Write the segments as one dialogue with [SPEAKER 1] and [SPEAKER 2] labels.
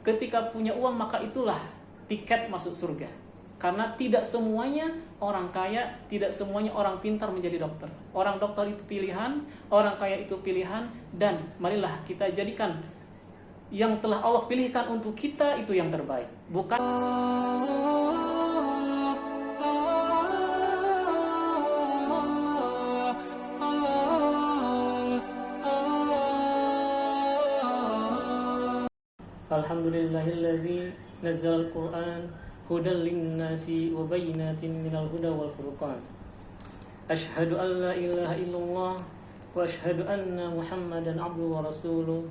[SPEAKER 1] ketika punya uang maka itulah tiket masuk surga. Karena tidak semuanya orang kaya, tidak semuanya orang pintar menjadi dokter. Orang dokter itu pilihan, orang kaya itu pilihan, dan marilah kita jadikan yang telah Allah pilihkan untuk kita itu yang terbaik. Bukan Alhamdulillahilladzi nazzal Qur'an hudan linnasi wa bayyinatin minal huda wal furqan. Asyhadu an la ilaha illallah wa asyhadu anna Muhammadan abduhu wa rasuluh.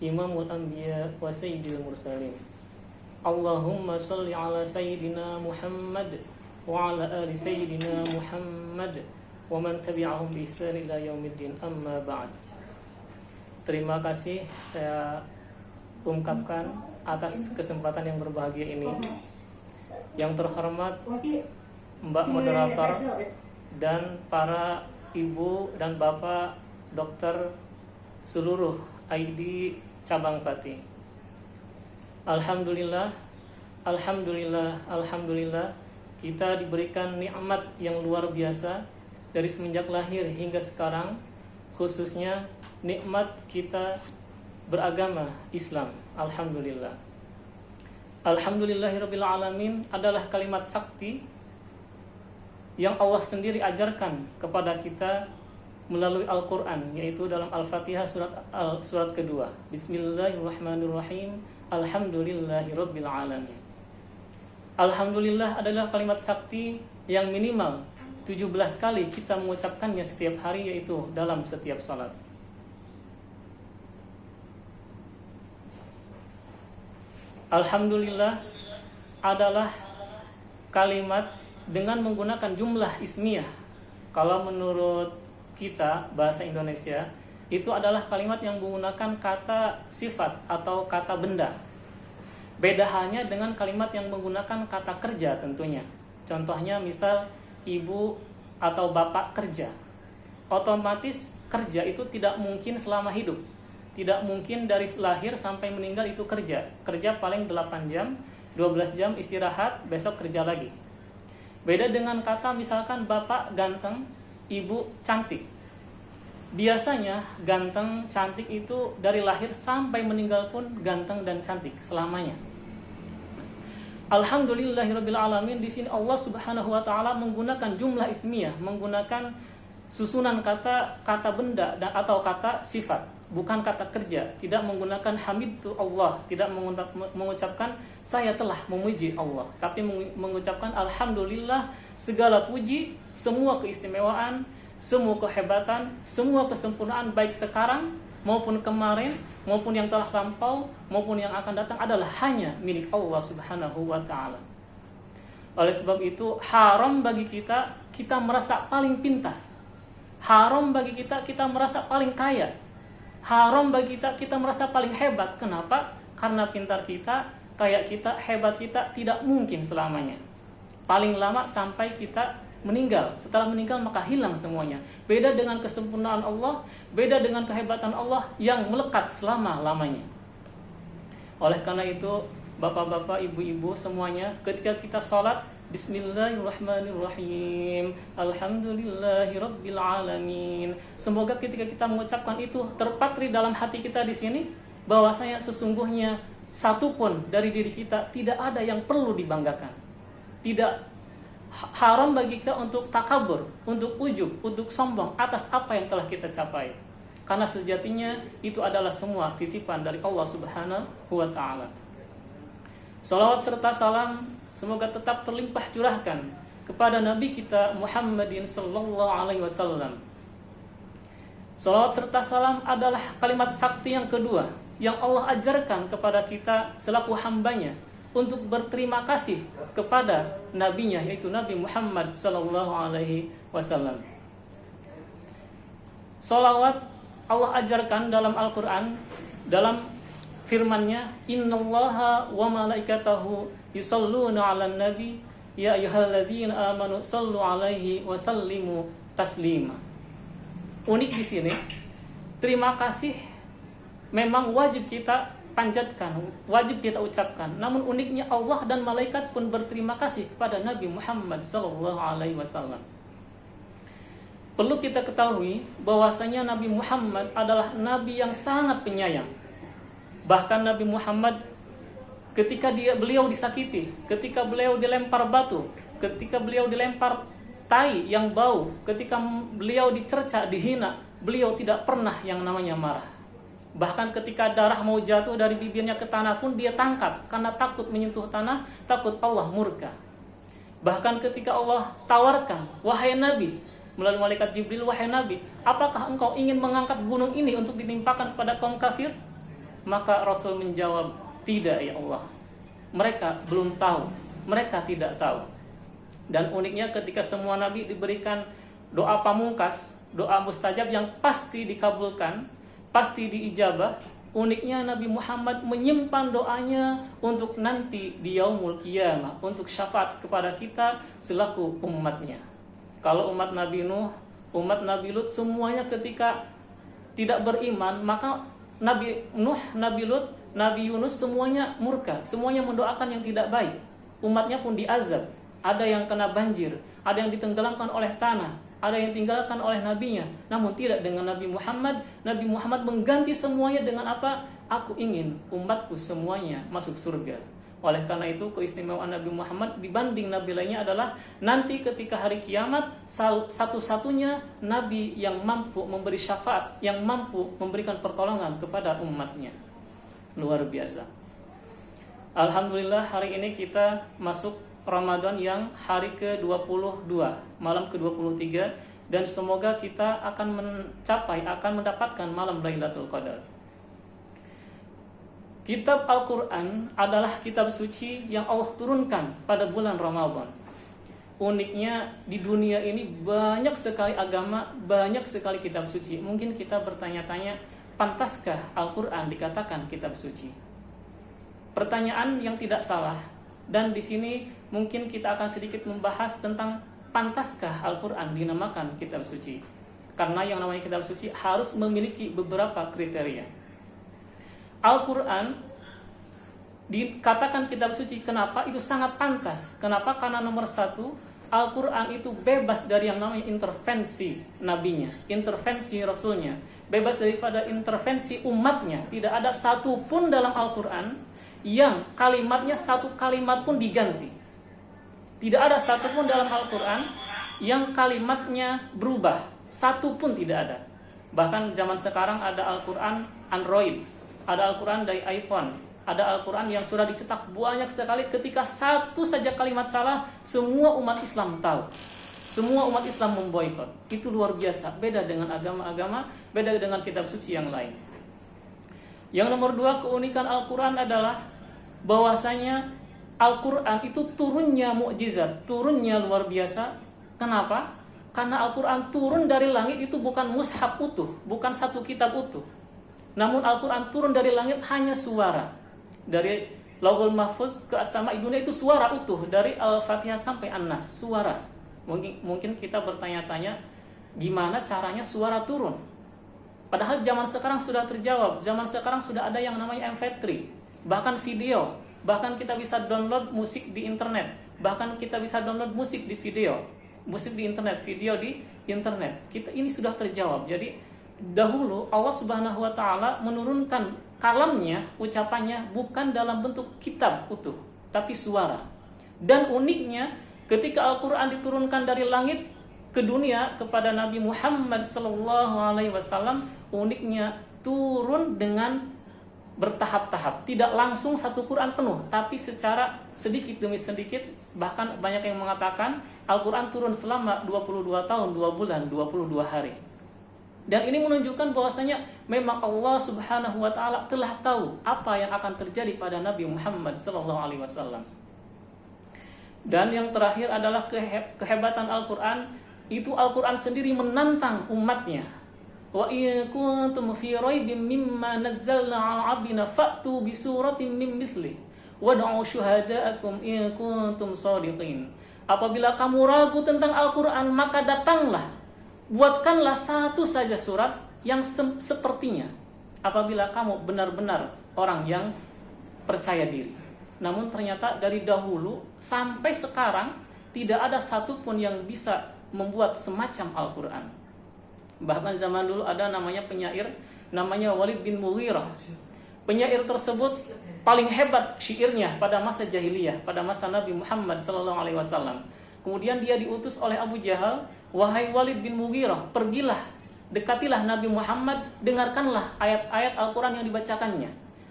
[SPEAKER 1] Imamul anbiya wa sayyidil mursalin. Allahumma shalli ala sayyidina Muhammad wa ala ali sayyidina Muhammad wa man tabi'ahum bi ihsan ila yaumiddin, amma ba'd. Terima kasih saya ungkapkan atas kesempatan yang berbahagia ini. Yang terhormat Mbak Moderator dan para ibu dan bapak dokter seluruh ID cabang Pati. Alhamdulillah, alhamdulillah, alhamdulillah, kita diberikan nikmat yang luar biasa dari semenjak lahir hingga sekarang, khususnya nikmat kita beragama Islam. Alhamdulillah. Alhamdulillahirabbil alamin adalah kalimat sakti yang Allah sendiri ajarkan kepada kita melalui Al-Qur'an, yaitu dalam Al-Fatihah surat kedua. Bismillahirrahmanirrahim. Alhamdulillahirabbil alamin. Alhamdulillah adalah kalimat sakti yang minimal 17 kali kita mengucapkannya setiap hari, yaitu dalam setiap salat. Alhamdulillah adalah kalimat dengan menggunakan jumlah ismiyah. Kalau menurut kita bahasa Indonesia, itu adalah kalimat yang menggunakan kata sifat atau kata benda. Beda halnya dengan kalimat yang menggunakan kata kerja tentunya. Contohnya misal ibu atau bapak kerja. Otomatis kerja itu tidak mungkin selama hidup. Tidak mungkin dari lahir sampai meninggal itu kerja. Kerja paling 8 jam, 12 jam istirahat, besok kerja lagi. Beda dengan kata misalkan bapak ganteng, ibu cantik. Biasanya ganteng, cantik itu dari lahir sampai meninggal pun ganteng dan cantik selamanya. Alhamdulillahirabbil alamin, di sini Allah Subhanahu wa taala menggunakan jumlah ismiyah, menggunakan susunan kata benda dan atau kata sifat, bukan kata kerja. Tidak menggunakan hamidtu Allah, tidak mengucapkan saya telah memuji Allah, tapi mengucapkan alhamdulillah, segala puji, semua keistimewaan, semua kehebatan, semua kesempurnaan baik sekarang maupun kemarin, maupun yang telah lampau, maupun yang akan datang adalah hanya milik Allah Subhanahu wa taala. Oleh sebab itu haram bagi kita merasa paling pintar. Haram bagi kita merasa paling kaya. Haram bagi kita merasa paling hebat. Kenapa? Karena pintar kita, kaya kita, hebat kita tidak mungkin selamanya. Paling lama sampai kita meninggal. Setelah meninggal maka hilang semuanya. Beda dengan kesempurnaan Allah, beda dengan kehebatan Allah yang melekat selama-lamanya. Oleh karena itu, bapak-bapak, ibu-ibu semuanya, ketika kita sholat, Bismillahirrahmanirrahim, Alhamdulillahirabbil alamin. Semoga ketika kita mengucapkan itu terpatri dalam hati kita di sini bahwasanya sesungguhnya satupun dari diri kita tidak ada yang perlu dibanggakan. Tidak haram bagi kita untuk takabur, untuk ujub, untuk sombong atas apa yang telah kita capai. Karena sejatinya itu adalah semua titipan dari Allah Subhanahu wa taala. Salawat serta salam semoga tetap terlimpah curahkan kepada Nabi kita Muhammadin sallallahu alaihi wasallam. Salawat serta salam adalah kalimat sakti yang kedua yang Allah ajarkan kepada kita selaku hambanya untuk berterima kasih kepada nabinya, yaitu Nabi Muhammad sallallahu alaihi wasallam. Salawat Allah ajarkan dalam Al-Qur'an, dalam firman-Nya, innallaha wa malaikatahu yusholluna 'alan nabi ya ayyuhalladzina amanu shallu 'alaihi wa sallimu taslima. Unik di sini, terima kasih memang wajib kita panjatkan, wajib kita ucapkan. Namun uniknya Allah dan malaikat pun berterima kasih kepada Nabi Muhammad SAW. Perlu kita ketahui bahwasanya Nabi Muhammad adalah Nabi yang sangat penyayang. Bahkan Nabi Muhammad ketika beliau disakiti, ketika beliau dilempar batu, ketika beliau dilempar tai yang bau, ketika beliau dicerca, dihina, beliau tidak pernah yang namanya marah. Bahkan ketika darah mau jatuh dari bibirnya ke tanah pun dia tangkap karena takut menyentuh tanah, takut Allah murka. Bahkan ketika Allah tawarkan, wahai Nabi, melalui malaikat Jibril, wahai Nabi, apakah engkau ingin mengangkat gunung ini untuk ditimpakan kepada kaum kafir? Maka Rasul menjawab, tidak ya Allah. Mereka belum tahu, mereka tidak tahu. Dan uniknya ketika semua Nabi diberikan doa pamungkas, doa mustajab yang pasti dikabulkan, pasti diijabah, uniknya Nabi Muhammad menyimpan doanya untuk nanti di yaumul qiyamah, untuk syafaat kepada kita selaku umatnya. Kalau umat Nabi Nuh, umat Nabi Lut, semuanya ketika tidak beriman, maka Nabi Nuh, Nabi Lut, Nabi Yunus semuanya murka, semuanya mendoakan yang tidak baik. Umatnya pun diazab, ada yang kena banjir, ada yang ditenggelamkan oleh tanah, ada yang tinggalkan oleh nabinya. Namun tidak dengan Nabi Muhammad. Nabi Muhammad mengganti semuanya dengan apa? Aku ingin umatku semuanya masuk surga. Oleh karena itu keistimewaan Nabi Muhammad dibanding nabi lainnya adalah nanti ketika hari kiamat satu-satunya nabi yang mampu memberi syafaat, yang mampu memberikan pertolongan kepada umatnya. Luar biasa. Alhamdulillah hari ini kita masuk Ramadan yang hari ke-22, malam ke-23, dan semoga kita akan mendapatkan malam Lailatul Qadar. Kitab Al-Quran adalah kitab suci yang Allah turunkan pada bulan Ramadan. Uniknya di dunia ini banyak sekali agama, banyak sekali kitab suci. Mungkin kita bertanya-tanya, pantaskah Al-Quran dikatakan kitab suci? Pertanyaan yang tidak salah. Dan di sini mungkin kita akan sedikit membahas tentang pantaskah Al-Quran dinamakan kitab suci. Karena yang namanya kitab suci harus memiliki beberapa kriteria. Al-Quran dikatakan kitab suci. Kenapa? Itu sangat pantas. Kenapa? Karena nomor satu, Al-Quran itu bebas dari yang namanya intervensi nabinya, intervensi rasulnya, bebas daripada intervensi umatnya. Tidak ada satu pun dalam Al-Quran yang kalimatnya satu kalimat pun diganti. Tidak ada satu pun dalam Al-Quran yang kalimatnya berubah. Satu pun tidak ada. Bahkan zaman sekarang ada Al-Quran Android, ada Al-Quran dari iPhone, ada Al-Quran yang sudah dicetak banyak sekali. Ketika satu saja kalimat salah, semua umat Islam tahu. Semua umat Islam memboikot. Itu luar biasa. Beda dengan agama-agama, beda dengan kitab suci yang lain. Yang nomor dua, keunikan Al-Quran adalah bahwasanya Al-Quran itu turunnya mukjizat, turunnya luar biasa. Kenapa? Karena Al-Quran turun dari langit itu bukan mushaf utuh, bukan satu kitab utuh. Namun Al-Quran turun dari langit hanya suara. Dari Lauhul Mahfuz ke As-Sama'i Dunia itu suara utuh. Dari Al-Fatihah sampai An-Nas, suara. Mungkin kita bertanya-tanya, gimana caranya suara turun? Padahal zaman sekarang sudah terjawab. Zaman sekarang sudah ada yang namanya MP3, bahkan video. Bahkan kita bisa download musik di internet. Bahkan kita bisa download musik di video. Musik di internet, video di internet. Ini sudah terjawab. Jadi dahulu Allah Subhanahu wa taala menurunkan kalamnya, ucapannya bukan dalam bentuk kitab utuh, tapi suara. Dan uniknya ketika Al-Qur'an diturunkan dari langit ke dunia kepada Nabi Muhammad SAW, uniknya turun dengan bertahap-tahap, tidak langsung satu Quran penuh, tapi secara sedikit demi sedikit. Bahkan banyak yang mengatakan Al-Quran turun selama 22 tahun, 2 bulan, 22 hari. Dan ini menunjukkan bahwasanya memang Allah Subhanahu wa taala telah tahu apa yang akan terjadi pada Nabi Muhammad SAW. Dan yang terakhir adalah kehebatan Al-Quran. Itu Al-Quran sendiri menantang umatnya. Wa in kuntum fi raibin mimma nazzalna 'ala 'abdina fa'tu bi suratin min mithlihi wad'u syuhada'akum in kuntum shadiqin. Apabila kamu ragu tentang Al-Quran, maka datanglah, buatkanlah satu saja surat yang sepertinya. Apabila kamu benar-benar orang yang percaya diri. Namun ternyata dari dahulu sampai sekarang tidak ada satupun yang bisa membuat semacam Al-Quran. Bahkan zaman dulu ada namanya penyair, namanya Walid bin Mughirah. Penyair tersebut paling hebat syairnya pada masa jahiliyah, pada masa Nabi Muhammad SAW. Kemudian dia diutus oleh Abu Jahal, wahai Walid bin Mughirah, pergilah, dekatilah Nabi Muhammad, dengarkanlah ayat-ayat Al-Quran yang dibacakannya.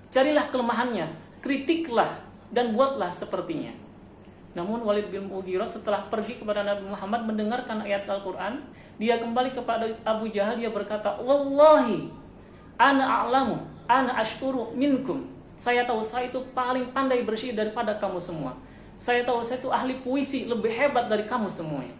[SPEAKER 1] Carilah kelemahannya, kritiklah, dan buatlah sepertinya. Namun Walid bin Mughirah setelah pergi kepada Nabi Muhammad mendengarkan ayat Al-Quran, dia kembali kepada Abu Jahal, dia berkata, Wallahi, ana a'lamu, ana ashkuru minkum. Saya tahu saya itu paling pandai bersyair daripada kamu semua. Saya tahu saya itu ahli puisi, lebih hebat dari kamu semuanya.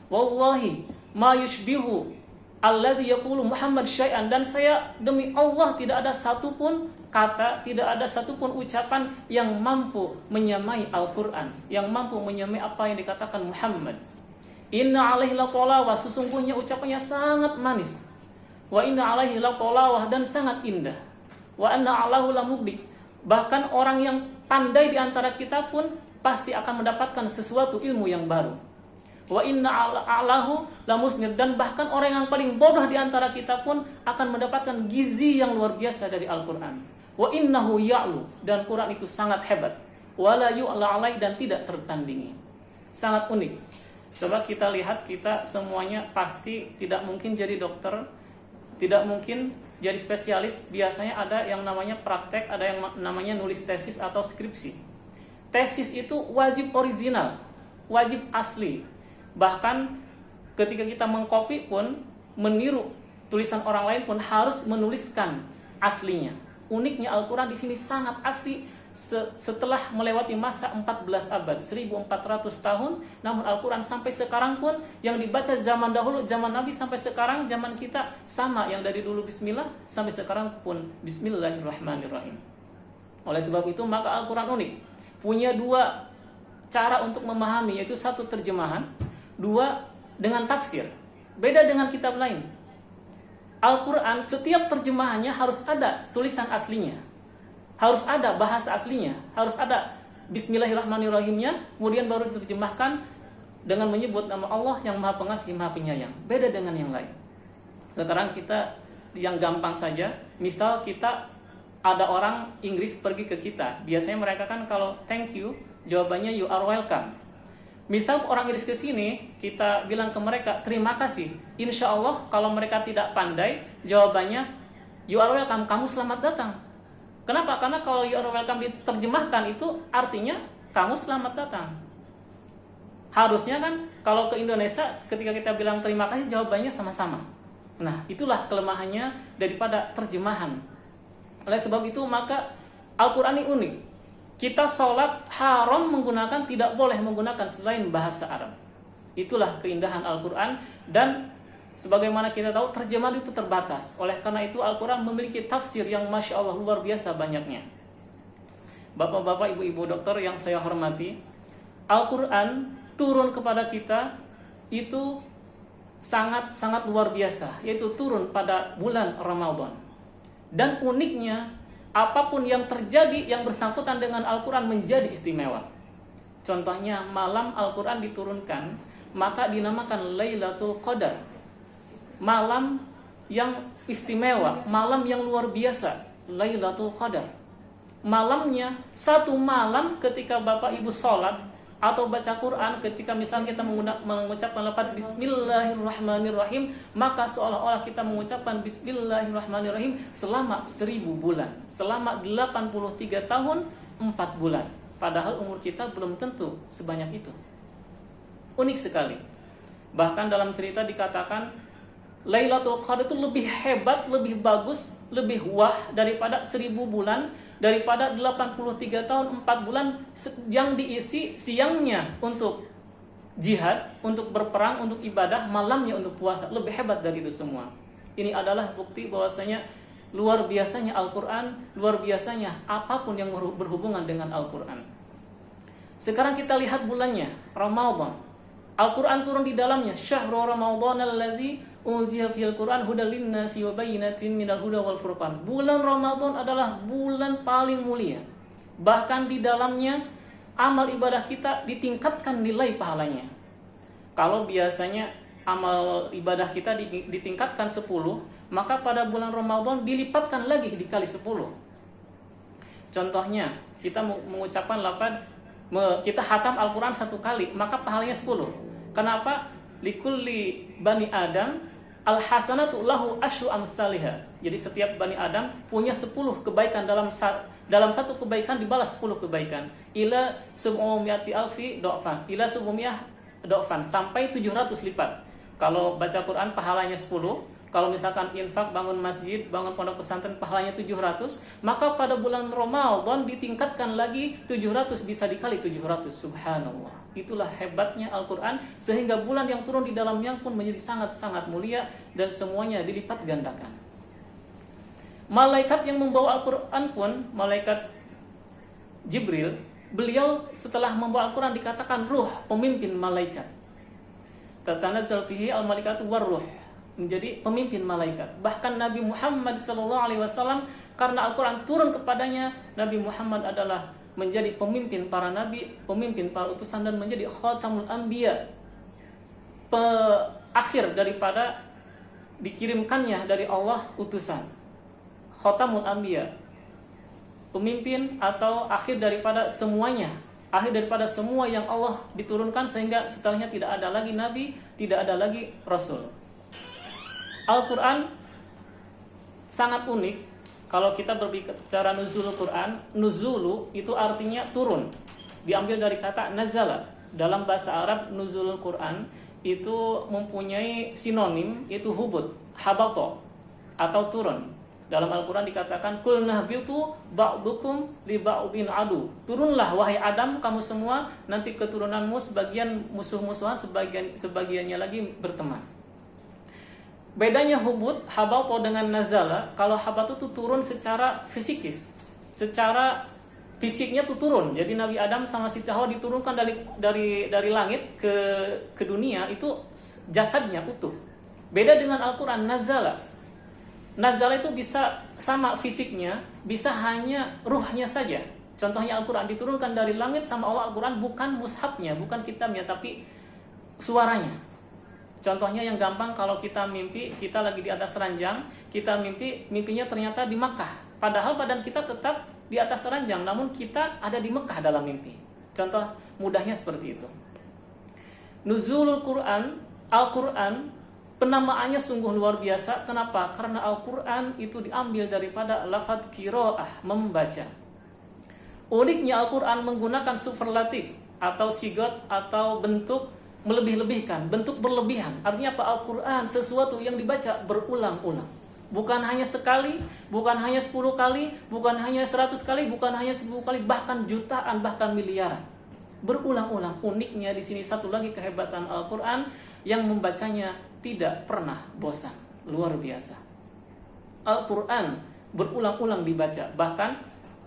[SPEAKER 1] Wallahi, ma yushbihu alladhi yaqulu Muhammad syai'an. Dan saya demi Allah tidak ada satupun kata, tidak ada satupun ucapan yang mampu menyamai Al-Quran, yang mampu menyamai apa yang dikatakan Muhammad. Inna alaihi laqalawah, sesungguhnya ucapannya sangat manis. Wa inna alaihi laqalawah, dan sangat indah. Wa anna alahu lamublik, bahkan orang yang pandai di antara kita pun pasti akan mendapatkan sesuatu ilmu yang baru. Wa inna a'lahu lamusnir, dan bahkan orang yang paling bodoh di antara kita pun akan mendapatkan gizi yang luar biasa dari Al-Quran. Wa innahu ya'lu, dan Quran itu sangat hebat. Wa la yu'la alai, dan tidak tertandingi. Sangat unik. Coba kita lihat, kita semuanya pasti tidak mungkin jadi dokter, tidak mungkin jadi spesialis. Biasanya ada yang namanya praktek, ada yang namanya nulis tesis atau skripsi. Tesis itu wajib original, wajib asli. Bahkan ketika kita mengcopy pun, meniru tulisan orang lain pun harus menuliskan aslinya. Uniknya Al-Quran di sini sangat asli. Setelah melewati masa 14 abad, 1400 tahun, namun Al-Quran sampai sekarang pun yang dibaca zaman dahulu, zaman Nabi sampai sekarang, zaman kita sama, yang dari dulu Bismillah sampai sekarang pun Bismillahirrahmanirrahim. Oleh sebab itu maka Al-Quran unik, punya dua cara untuk memahami, yaitu satu terjemahan, dua dengan tafsir. Beda dengan kitab lain. Al-Quran setiap terjemahannya harus ada tulisan aslinya, harus ada bahasa aslinya, harus ada Bismillahirrahmanirrahimnya, kemudian baru diterjemahkan dengan menyebut nama Allah yang Maha Pengasih, Maha Penyayang. Beda dengan yang lain. Sekarang kita yang gampang saja, misal kita ada orang Inggris pergi ke kita, biasanya mereka kan kalau thank you, jawabannya you are welcome. Misal orang Inggris ke sini, kita bilang ke mereka terima kasih. Insya Allah kalau mereka tidak pandai, jawabannya you are welcome, kamu selamat datang. Kenapa? Karena kalau you are welcome diterjemahkan itu artinya kamu selamat datang. Harusnya kan kalau ke Indonesia ketika kita bilang terima kasih jawabannya sama-sama. Nah, itulah kelemahannya daripada terjemahan. Oleh sebab itu maka Al-Quran ini unik. Kita sholat haram menggunakan, tidak boleh menggunakan selain bahasa Arab. Itulah keindahan Al-Quran. Dan sebagaimana kita tahu terjemahan itu terbatas. Oleh karena itu Al-Quran memiliki tafsir yang Masya Allah luar biasa banyaknya. Bapak-bapak, ibu-ibu dokter yang saya hormati, Al-Quran turun kepada kita itu sangat-sangat luar biasa, yaitu turun pada bulan Ramadan. Dan uniknya, apapun yang terjadi yang bersangkutan dengan Al-Quran menjadi istimewa. Contohnya malam Al-Quran diturunkan, maka dinamakan Lailatul Qadar, malam yang istimewa, malam yang luar biasa, Lailatul Qadar. Malamnya, satu malam ketika Bapak Ibu sholat atau baca Quran, ketika misalnya kita mengucapkan lafaz Bismillahirrahmanirrahim, maka seolah-olah kita mengucapkan Bismillahirrahmanirrahim selama 1000 bulan, selama 83 tahun 4 bulan. Padahal umur kita belum tentu sebanyak itu. Unik sekali. Bahkan dalam cerita dikatakan Lailatul Qadar itu lebih hebat, lebih bagus, lebih wah daripada 1000 bulan, daripada 83 tahun 4 bulan yang diisi siangnya untuk jihad, untuk berperang, untuk ibadah, malamnya untuk puasa. Lebih hebat dari itu semua. Ini adalah bukti bahwasanya luar biasanya Al-Quran, luar biasanya apapun yang berhubungan dengan Al-Quran. Sekarang kita lihat bulannya, Ramadan. Al-Quran turun di dalamnya, Syahrul Ramadan alladzi unzila fil Qur'an hudal linnasi wa bayyinatin minal huda wal furqan. Bulan Ramadan adalah bulan paling mulia. Bahkan di dalamnya amal ibadah kita ditingkatkan nilai pahalanya. Kalau biasanya amal ibadah kita ditingkatkan 10, maka pada bulan Ramadan dilipatkan lagi dikali 10. Contohnya, kita mengucapkan kita khatam Al-Quran 1 kali, maka pahalanya 10. Kenapa? Likulli bani Adam al-hasanatu lahu asyru amsalihha. Jadi setiap bani Adam punya 10 kebaikan, dalam satu kebaikan dibalas 10 kebaikan. Ila sub'umiyati alfi do'fan, ila sub'umiyah do'fan, sampai 700 lipat. Kalau baca Quran pahalanya 10, kalau misalkan infak, bangun masjid, bangun pondok pesantren pahalanya 700, maka pada bulan Ramadan ditingkatkan lagi 700, bisa dikali 700. Subhanallah. Itulah hebatnya Al-Quran, sehingga bulan yang turun di dalamnya pun menjadi sangat-sangat mulia dan semuanya dilipat gandakan. Malaikat yang membawa Al-Quran pun, malaikat Jibril, beliau setelah membawa Al-Quran dikatakan ruh, pemimpin malaikat. Tatanazzal fihi al-malaikatu war-ruh, menjadi pemimpin malaikat. Bahkan Nabi Muhammad SAW, karena Al-Quran turun kepadanya, Nabi Muhammad adalah menjadi pemimpin para nabi, pemimpin para utusan, dan menjadi khatamul anbiya, akhir daripada dikirimkannya dari Allah utusan. Khatamul anbiya, pemimpin atau akhir daripada semuanya, akhir daripada semua yang Allah diturunkan, sehingga setelahnya tidak ada lagi nabi, tidak ada lagi rasul. Al-Quran sangat unik. Kalau kita berbicara nuzulul Quran, nuzulu itu artinya turun, diambil dari kata nazala. Dalam bahasa Arab, nuzulul Quran itu mempunyai sinonim, yaitu hubut, habato, atau turun. Dalam Al-Quran dikatakan kul nahbitu ba'dukum li ba'din adu. Turunlah wahai Adam, kamu semua, nanti keturunanmu sebagian musuh-musuhan, sebagiannya lagi berteman. Bedanya hubut, habato dengan nazala. Kalau habato itu turun secara fisikis, secara fisiknya tuh turun. Jadi Nabi Adam sama Siti Hawa diturunkan dari langit ke dunia, itu jasadnya utuh. Beda dengan Al-Quran, nazala. Nazala itu bisa sama fisiknya, bisa hanya ruhnya saja. Contohnya Al-Quran diturunkan dari langit sama Allah. Al-Quran bukan mushafnya, bukan kitabnya, tapi suaranya. Contohnya yang gampang, kalau kita mimpi, kita lagi di atas ranjang, kita mimpinya ternyata di Makkah. Padahal badan kita tetap di atas ranjang, namun kita ada di Makkah dalam mimpi. Contoh mudahnya seperti itu. Nuzulul Quran, Al-Quran, penamaannya sungguh luar biasa. Kenapa? Karena Al-Quran itu diambil daripada lafadz qiraah, membaca. Uniknya Al-Quran menggunakan superlatif atau sigot atau bentuk melebih-lebihkan, bentuk berlebihan. Artinya apa? Al-Quran sesuatu yang dibaca berulang-ulang. Bukan hanya sekali, bukan hanya 10 kali, bukan hanya 100 kali, bukan hanya 1000 kali, bahkan jutaan, bahkan miliaran. Berulang-ulang. Uniknya di sini satu lagi kehebatan Al-Quran, yang membacanya tidak pernah bosan. Luar biasa. Al-Quran berulang-ulang dibaca. Bahkan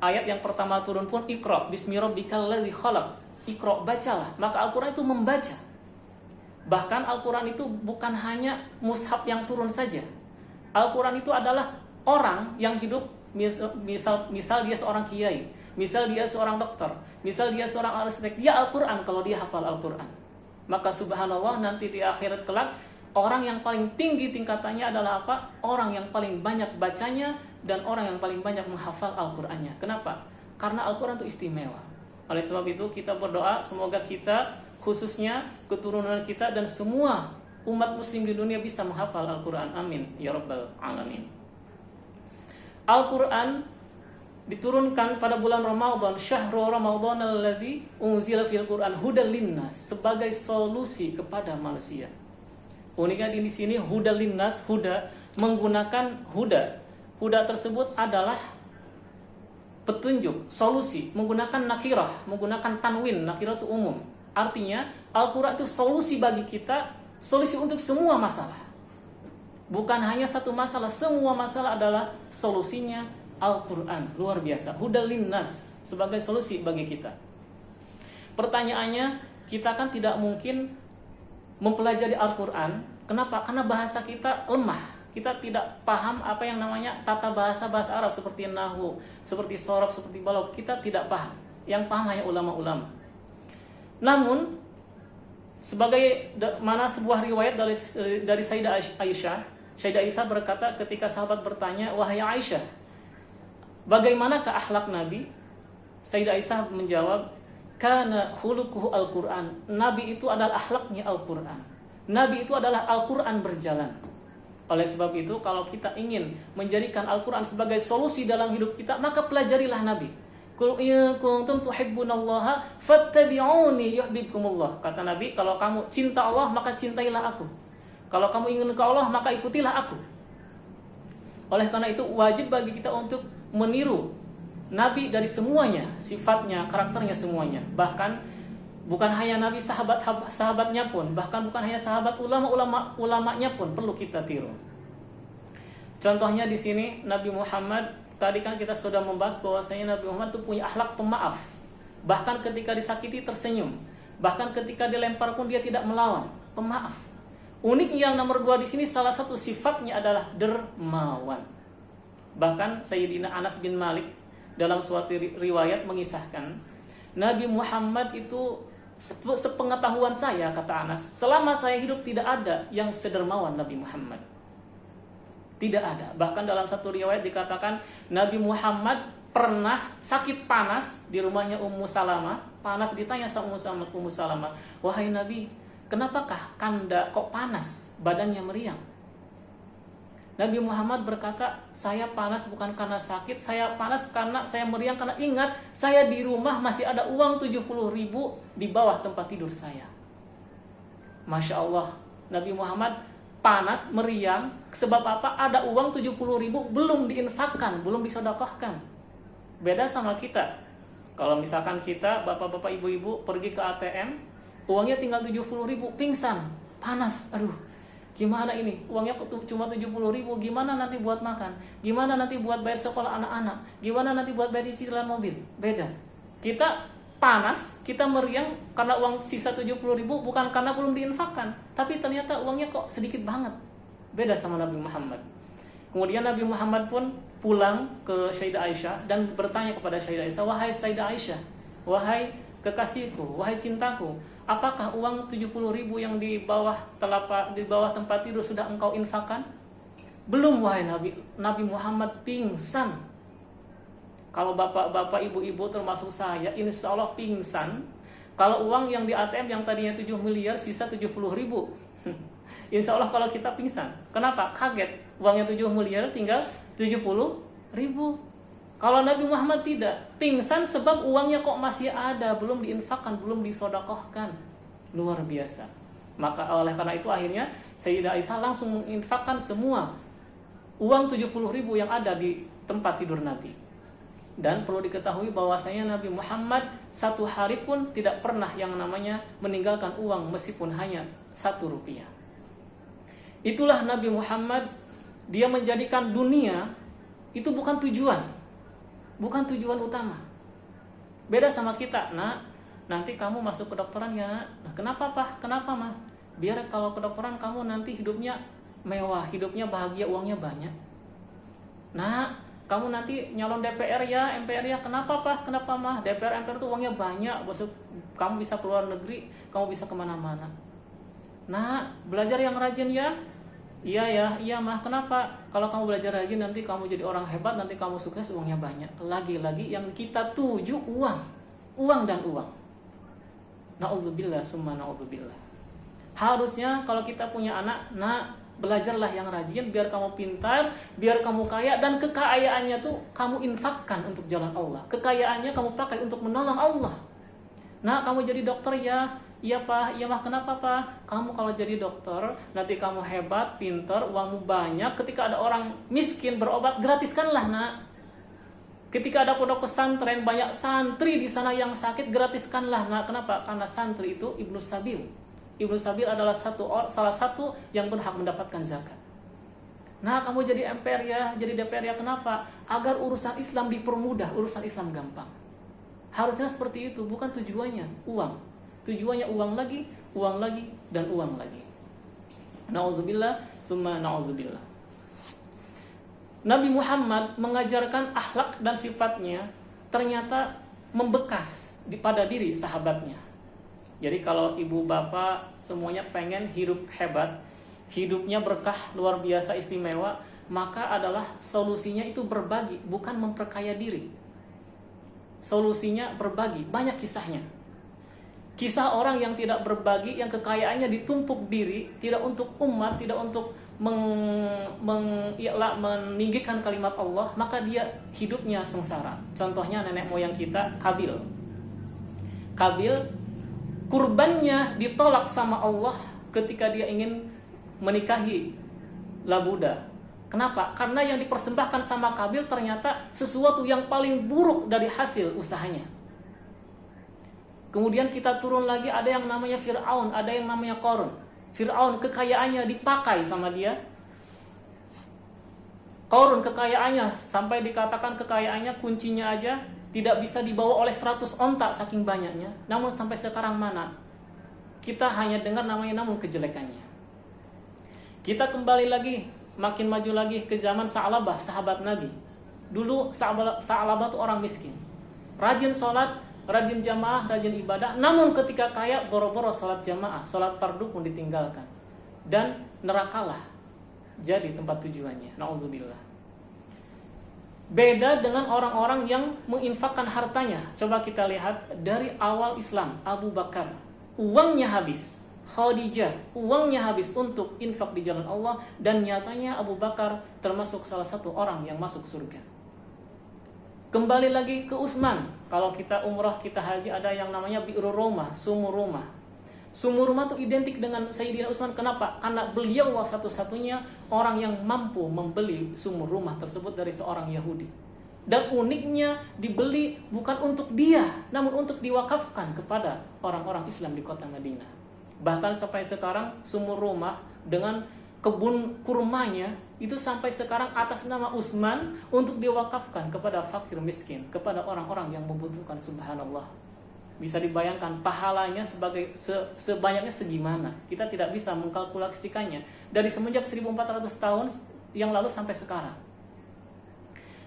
[SPEAKER 1] ayat yang pertama turun pun Iqra bismi rabbikal ladzi khalaq. Iqra, bacalah. Maka Al-Quran itu membaca. Bahkan Al-Quran itu bukan hanya mushaf yang turun saja. Al-Quran itu adalah orang yang hidup, misal dia seorang kiai, misal dia seorang dokter, misal dia seorang arsitek, dia Al-Quran kalau dia hafal Al-Quran. Maka subhanallah, nanti di akhirat kelak, orang yang paling tinggi tingkatannya adalah apa? Orang yang paling banyak bacanya dan orang yang paling banyak menghafal Al-Qurannya. Kenapa? Karena Al-Quran itu istimewa. Oleh sebab itu kita berdoa semoga kita, khususnya keturunan kita dan semua umat muslim di dunia bisa menghafal Al-Quran. Amin ya rabbal alamin. Al-Quran diturunkan pada bulan Ramadan, syahrul Ramadan alladzi unzila fil Quran hudal linnas, sebagai solusi kepada manusia. Uniknya di sini hudal linnas, huda menggunakan huda. Huda tersebut adalah petunjuk, solusi, menggunakan nakirah, menggunakan tanwin. Nakirah itu umum. Artinya Al-Quran itu solusi bagi kita, solusi untuk semua masalah. Bukan hanya satu masalah, semua masalah adalah solusinya Al-Quran. Luar biasa. Hudal linnas, sebagai solusi bagi kita. Pertanyaannya, kita kan tidak mungkin mempelajari Al-Quran Kenapa? Karena bahasa kita lemah. Kita tidak paham apa yang namanya tata bahasa Arab seperti nahwu, seperti sorob, seperti balagh. Kita tidak paham. Yang paham hanya ulama-ulama. Namun sebagai mana sebuah riwayat dari Sayyidah Aisyah berkata ketika sahabat bertanya, "Wahai Aisyah, bagaimanakah akhlak Nabi?" Sayyidah Aisyah menjawab, "Kana khuluquhu Al-Qur'an." Nabi itu adalah akhlaknya Al-Qur'an. Nabi itu adalah Al-Qur'an berjalan. Oleh sebab itu, kalau kita ingin menjadikan Al-Qur'an sebagai solusi dalam hidup kita, maka pelajarilah Nabi. Qul in kuntum tuhibbunallaha fattabi'uni yuhibbukumullah. Kata Nabi, kalau kamu cinta Allah, maka cintailah aku. Kalau kamu ingin ke Allah, maka ikutilah aku. Oleh karena itu, wajib bagi kita untuk meniru Nabi dari semuanya, sifatnya, karakternya semuanya. Bahkan bukan hanya Nabi, sahabatnya pun, bahkan bukan hanya sahabat, ulamanya pun perlu kita tiru. Contohnya di sini Nabi Muhammad, tadi kan kita sudah membahas bahwasanya Nabi Muhammad itu punya akhlak pemaaf. Bahkan ketika disakiti tersenyum, bahkan ketika dilempar pun dia tidak melawan, pemaaf. Uniknya yang nomor 2 di sini, salah satu sifatnya adalah dermawan. Bahkan Sayyidina Anas bin Malik dalam suatu riwayat mengisahkan, Nabi Muhammad itu sepengetahuan saya, kata Anas, selama saya hidup tidak ada yang sedermawan Nabi Muhammad. Tidak ada. Bahkan dalam satu riwayat dikatakan Nabi Muhammad pernah sakit panas di rumahnya Ummu Salamah. Panas, ditanya sama Ummu Salamah, "Wahai Nabi, kenapakah Kanda kok panas, badannya meriang?" Nabi Muhammad berkata, "Saya panas bukan karena sakit, saya panas karena saya meriang karena ingat saya di rumah masih ada uang 70.000 di bawah tempat tidur saya." Masya Allah, Nabi Muhammad panas, meriang, sebab apa? Ada uang 70.000 belum diinfakkan, belum disedekahkan. Beda sama kita. Kalau misalkan kita, bapak-bapak, ibu-ibu pergi ke ATM, uangnya tinggal 70.000, pingsan, panas, aduh, gimana ini? Uangnya cuma 70.000, gimana nanti buat makan? Gimana nanti buat bayar sekolah anak-anak? Gimana nanti buat bayar cicilan mobil? Beda. Kita panas, kita meriang karena uang sisa 70.000, bukan karena belum diinfakkan, tapi ternyata uangnya kok sedikit banget. Beda sama Nabi Muhammad. Kemudian Nabi Muhammad pun pulang ke Sayyidah Aisyah dan bertanya kepada Sayyidah Aisyah, "Wahai Sayyidah Aisyah, wahai kekasihku, wahai cintaku, apakah uang 70.000 yang di bawah tempat tidur sudah engkau infakkan?" "Belum wahai Nabi." Nabi Muhammad pingsan. Kalau bapak-bapak, ibu-ibu termasuk saya, insya Allah pingsan. Kalau uang yang di ATM yang tadinya 7 miliar sisa 70.000, insya Allah kalau kita pingsan. Kenapa? Kaget. Uangnya 7 miliar tinggal 70.000. Kalau Nabi Muhammad tidak, pingsan sebab uangnya kok masih ada, belum diinfakkan, belum disedekahkan. Luar biasa. Maka oleh karena itu akhirnya Sayyidah Aisyah langsung menginfakkan semua uang 70.000 yang ada di tempat tidur Nabi. Dan perlu diketahui bahwasanya Nabi Muhammad satu hari pun tidak pernah yang namanya meninggalkan uang meskipun hanya 1 rupiah. Itulah Nabi Muhammad, dia menjadikan dunia itu bukan tujuan, bukan tujuan utama. Beda sama kita, "Nah, nanti kamu masuk kedokteran ya." "Nah, kenapa Pak? Kenapa Mah?" "Biar kalau kedokteran kamu nanti hidupnya mewah, hidupnya bahagia, uangnya banyak." "Nah, kamu nanti nyalon DPR ya, MPR ya." "Kenapa Pak? Kenapa Mah?" "DPR, MPR itu uangnya banyak, besok kamu bisa keluar negeri, kamu bisa kemana-mana." "Nah, belajar yang rajin ya." "Iya ya, iya Mah." "Kenapa?" "Kalau kamu belajar rajin nanti kamu jadi orang hebat, nanti kamu sukses, uangnya banyak." Lagi-lagi yang kita tuju uang, uang dan uang. Na'udzubillah, summa na'udzubillah. Harusnya kalau kita punya anak, "Nah, belajarlah yang rajin biar kamu pintar, biar kamu kaya, dan kekayaannya tuh kamu infakkan untuk jalan Allah. Kekayaannya kamu pakai untuk menolong Allah." "Nah, kamu jadi dokter ya." "Iya Pak." "Iya Mah, kenapa Pak?" "Kamu kalau jadi dokter, nanti kamu hebat, pintar, uangmu banyak. Ketika ada orang miskin berobat, gratiskanlah Nak. Ketika ada pondok pesantren, banyak santri di sana yang sakit, gratiskanlah Nak." Kenapa? Karena santri itu Ibnu Sabil. Ibnu Sabil adalah salah satu yang berhak mendapatkan zakat. "Nah, kamu jadi MPR ya, jadi DPR ya." Kenapa? Agar urusan Islam dipermudah, urusan Islam gampang. Harusnya seperti itu, bukan tujuannya uang. Tujuannya uang lagi, dan uang lagi. Nauzubillah, summa nauzubillah. Nabi Muhammad mengajarkan akhlak dan sifatnya ternyata membekas pada diri sahabatnya. Jadi kalau ibu bapak semuanya pengen hidup hebat, hidupnya berkah luar biasa istimewa, maka adalah solusinya itu berbagi, bukan memperkaya diri. Solusinya berbagi, banyak kisahnya. Kisah orang yang tidak berbagi, yang kekayaannya ditumpuk diri, tidak untuk umat, tidak untuk meninggikan kalimat Allah, maka dia hidupnya sengsara. Contohnya nenek moyang kita, Kabil. Kabil, kurbannya ditolak sama Allah ketika dia ingin menikahi Labuda. Kenapa? Karena yang dipersembahkan sama Kabil ternyata sesuatu yang paling buruk dari hasil usahanya. Kemudian kita turun lagi, ada yang namanya Fir'aun, ada yang namanya Qarun. Fir'aun kekayaannya dipakai sama dia. Qarun kekayaannya sampai dikatakan kekayaannya kuncinya aja tidak bisa dibawa oleh 100 onta saking banyaknya. Namun sampai sekarang mana? Kita hanya dengar namanya namun kejelekannya. Kita kembali lagi, makin maju lagi ke zaman Sa'labah, sahabat Nabi. Dulu Sa'labah itu orang miskin, rajin sholat, rajin jamaah, rajin ibadah. Namun ketika kaya, boro-boro sholat jamaah, sholat fardu pun ditinggalkan. Dan nerakalah jadi tempat tujuannya. Nauzubillah. Beda dengan orang-orang yang menginfakkan hartanya. Coba kita lihat dari awal Islam. Abu Bakar, uangnya habis. Khadijah, uangnya habis untuk infak di jalan Allah. Dan nyatanya Abu Bakar termasuk salah satu orang yang masuk surga. Kembali lagi ke Utsman. Kalau kita umrah, kita haji, ada yang namanya Bi'ru Rumah, sumur rumah. Sumur rumah itu identik dengan Sayyidina Utsman. Kenapa? Karena beliau satu-satunya orang yang mampu membeli sumur rumah tersebut dari seorang Yahudi. Dan uniknya dibeli bukan untuk dia, namun untuk diwakafkan kepada orang-orang Islam di kota Madinah. Bahkan sampai sekarang sumur rumah dengan kebun kurmanya itu sampai sekarang atas nama Utsman untuk diwakafkan kepada fakir miskin, kepada orang-orang yang membutuhkan. Subhanallah. Bisa dibayangkan pahalanya sebanyaknya segimana. Kita tidak bisa mengkalkulasikannya dari semenjak 1400 tahun yang lalu sampai sekarang.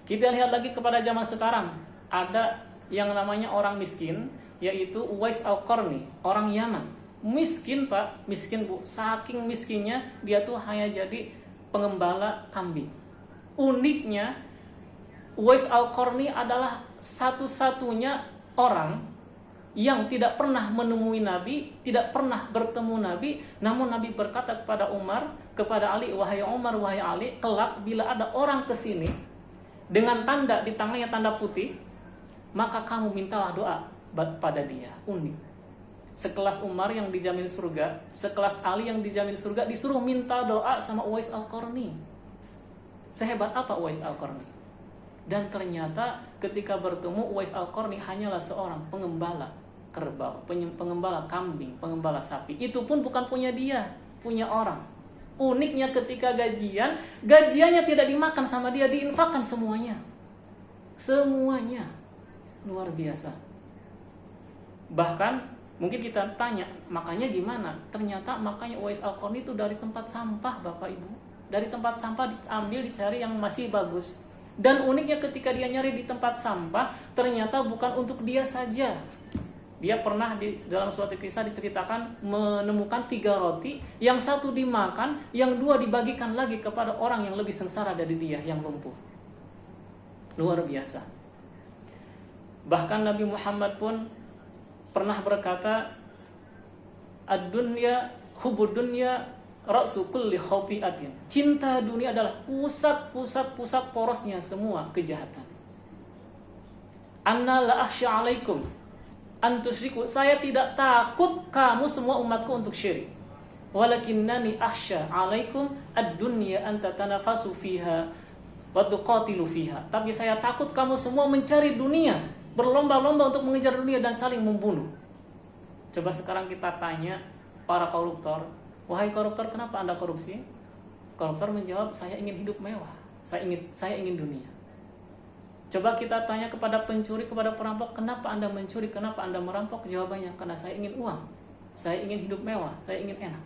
[SPEAKER 1] Kita lihat lagi kepada zaman sekarang, ada yang namanya orang miskin, yaitu Uwais Al-Qarni, orang Yaman. Miskin Pak, miskin Bu, saking miskinnya dia tuh hanya jadi pengembala kambing. Uniknya Uwais Al-Qarni adalah satu-satunya orang yang tidak pernah menemui Nabi, tidak pernah bertemu Nabi, namun Nabi berkata kepada Umar, kepada Ali, wahai Umar, wahai Ali, kelak bila ada orang kesini dengan tanda di tangannya tanda putih, maka kamu mintalah doa pada dia. Unik. Sekelas Umar yang dijamin surga, sekelas Ali yang dijamin surga, disuruh minta doa sama Uwais Al-Qarni. Sehebat apa Uwais Al-Qarni? Dan ternyata ketika bertemu, Uwais Al-Qarni hanyalah seorang pengembala kerbau, pengembala kambing, pengembala sapi. Itu pun bukan punya dia, punya orang. Uniknya ketika gajiannya tidak dimakan sama dia, diinfakkan semuanya. Semuanya. Luar biasa. Bahkan mungkin kita tanya, makanya gimana? Ternyata makanya Uwais Al-Qarni itu dari tempat sampah, Bapak Ibu. Dari tempat sampah diambil, dicari yang masih bagus. Dan uniknya ketika dia nyari di tempat sampah, ternyata bukan untuk dia saja. Dia pernah dalam suatu kisah diceritakan menemukan 3 roti, yang 1 dimakan, yang 2 dibagikan lagi kepada orang yang lebih sengsara dari dia, yang lumpuh. Luar biasa. Bahkan Nabi Muhammad pun pernah berkata, ad-dunya hubud dunya ra'su kulli khati'atin. Cinta dunia adalah pusat porosnya semua kejahatan. Anna la akhsha 'alaikum an tusyriku. Saya tidak takut kamu semua umatku untuk syirik. Walakinnani akhsha 'alaikum ad-dunya an tatanafasu fiha wa tuqatilu fiha. Tapi saya takut kamu semua mencari dunia, berlomba-lomba untuk mengejar dunia dan saling membunuh. Coba sekarang kita tanya para koruptor, wahai koruptor, kenapa Anda korupsi? Koruptor menjawab, saya ingin hidup mewah, saya ingin dunia. Coba kita tanya kepada pencuri, kepada perampok, kenapa Anda mencuri, kenapa Anda merampok? Jawabannya, karena saya ingin uang, saya ingin hidup mewah, saya ingin enak.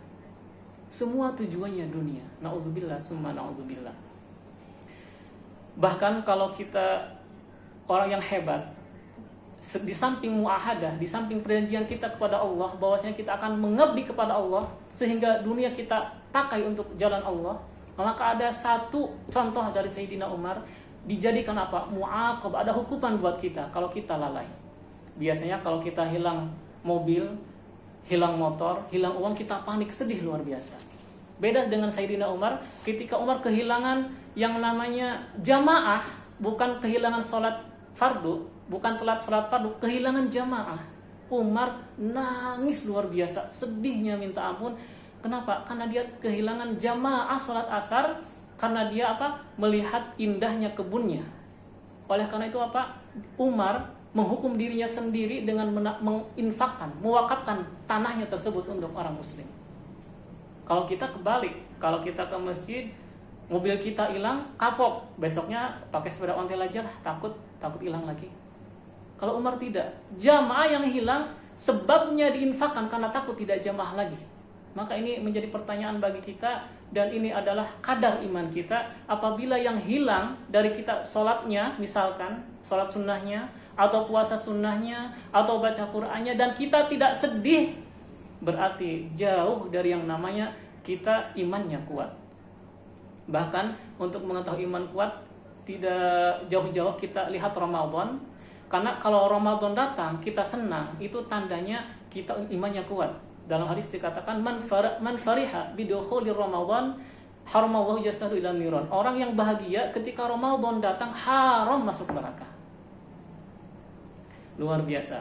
[SPEAKER 1] Semua tujuannya dunia. Na'udzubillah, summa na'udzubillah. Bahkan kalau kita orang yang hebat, di samping muahadah, di samping perjanjian kita kepada Allah bahwasanya kita akan mengabdi kepada Allah sehingga dunia kita pakai untuk jalan Allah, maka ada satu contoh dari Sayyidina Umar, dijadikan apa? Mu'aqab, ada hukuman buat kita kalau kita lalai. Biasanya kalau kita hilang mobil, hilang motor, hilang uang, kita panik, sedih luar biasa. Beda dengan Sayyidina Umar, ketika Umar kehilangan yang namanya jamaah, bukan kehilangan sholat fardu, bukan telat sholat fardu, kehilangan jamaah, Umar nangis luar biasa, sedihnya minta ampun. Kenapa? Karena dia kehilangan jamaah sholat asar, karena dia apa? Melihat indahnya kebunnya. Oleh karena itu apa? Umar menghukum dirinya sendiri dengan menginfakkan, mewakafkan tanahnya tersebut untuk orang muslim. Kalau kita kebalik, kalau kita ke masjid, mobil kita hilang, kapok, besoknya pakai sepeda ontel aja lah, takut hilang lagi. Kalau Umar tidak, jamaah yang hilang sebabnya diinfakkan karena takut tidak jamaah lagi. Maka ini menjadi pertanyaan bagi kita, dan ini adalah kadar iman kita. Apabila yang hilang dari kita sholatnya, misalkan sholat sunnahnya, atau puasa sunnahnya, atau baca Qur'annya, dan kita tidak sedih, berarti jauh dari yang namanya kita imannya kuat. Bahkan untuk mengetahui iman kuat, tidak jauh-jauh kita lihat Ramadan. Karena kalau Ramadan datang kita senang, itu tandanya kita imannya kuat. Dalam hadis dikatakan man fariha bidukhuli Ramadan haramallahu jasadu ila niran. Orang yang bahagia ketika Ramadan datang haram masuk neraka. Luar biasa.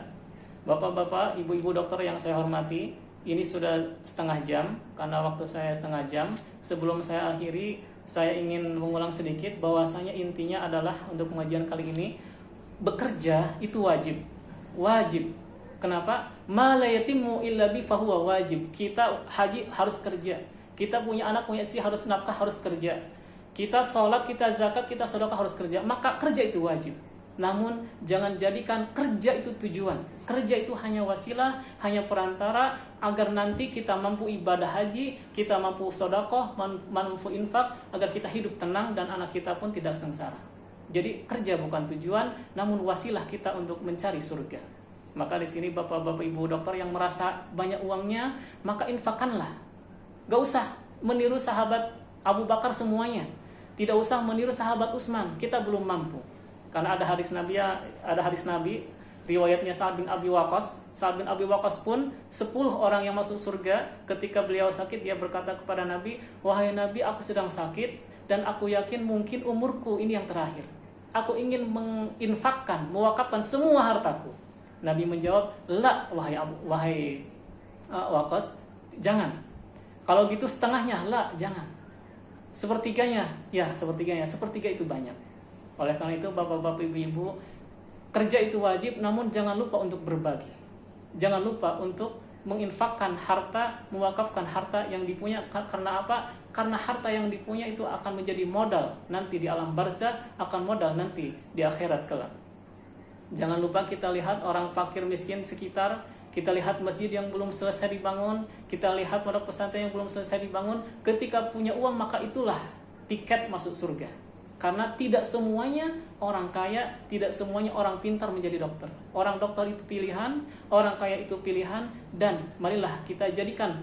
[SPEAKER 1] Bapak-bapak, ibu-ibu dokter yang saya hormati, ini sudah setengah jam. Karena waktu saya setengah jam, sebelum saya akhiri, saya ingin mengulang sedikit bahwasanya intinya adalah untuk pengajian kali ini, bekerja itu wajib. Wajib. Kenapa? Ma la yatimmu illa bi fahuwa wajib. Kita haji harus kerja. Kita punya anak, punya istri, harus nafkah, harus kerja. Kita sholat, kita zakat, kita sedekah, harus kerja. Maka kerja itu wajib. Namun jangan jadikan kerja itu tujuan. Kerja itu hanya wasilah, hanya perantara agar nanti kita mampu ibadah haji, kita mampu sedekah, mampu infak, agar kita hidup tenang dan anak kita pun tidak sengsara. Jadi kerja bukan tujuan, namun wasilah kita untuk mencari surga. Maka di sini bapak-bapak ibu dokter yang merasa banyak uangnya, maka infakkanlah. Gak usah meniru sahabat Abu Bakar semuanya. Tidak usah meniru sahabat Utsman, kita belum mampu. Karena ada hadis Nabi, riwayatnya Sa'ad bin Abi Waqqas. Sa'ad bin Abi Waqqas pun 10 orang yang masuk surga. Ketika beliau sakit, dia berkata kepada Nabi, "Wahai Nabi, aku sedang sakit dan aku yakin mungkin umurku ini yang terakhir. Aku ingin menginfakkan, mewakafkan semua hartaku." Nabi menjawab, "La, wahai Waqqas, jangan. Kalau gitu setengahnya, la, jangan. Sepertiganya, ya sepertiganya. Sepertiga itu banyak." Oleh karena itu bapak-bapak ibu-ibu, kerja itu wajib, namun jangan lupa untuk berbagi. Jangan lupa untuk menginfakkan harta, mewakafkan harta yang dipunya. Karena apa? Karena harta yang dipunya itu akan menjadi modal nanti di alam barzakh, akan modal nanti di akhirat kelak. Jangan lupa kita lihat orang fakir miskin sekitar, kita lihat masjid yang belum selesai dibangun, kita lihat pondok pesantren yang belum selesai dibangun. Ketika punya uang, maka itulah tiket masuk surga. Karena tidak semuanya orang kaya, tidak semuanya orang pintar menjadi dokter. Orang dokter itu pilihan, orang kaya itu pilihan, dan marilah kita jadikan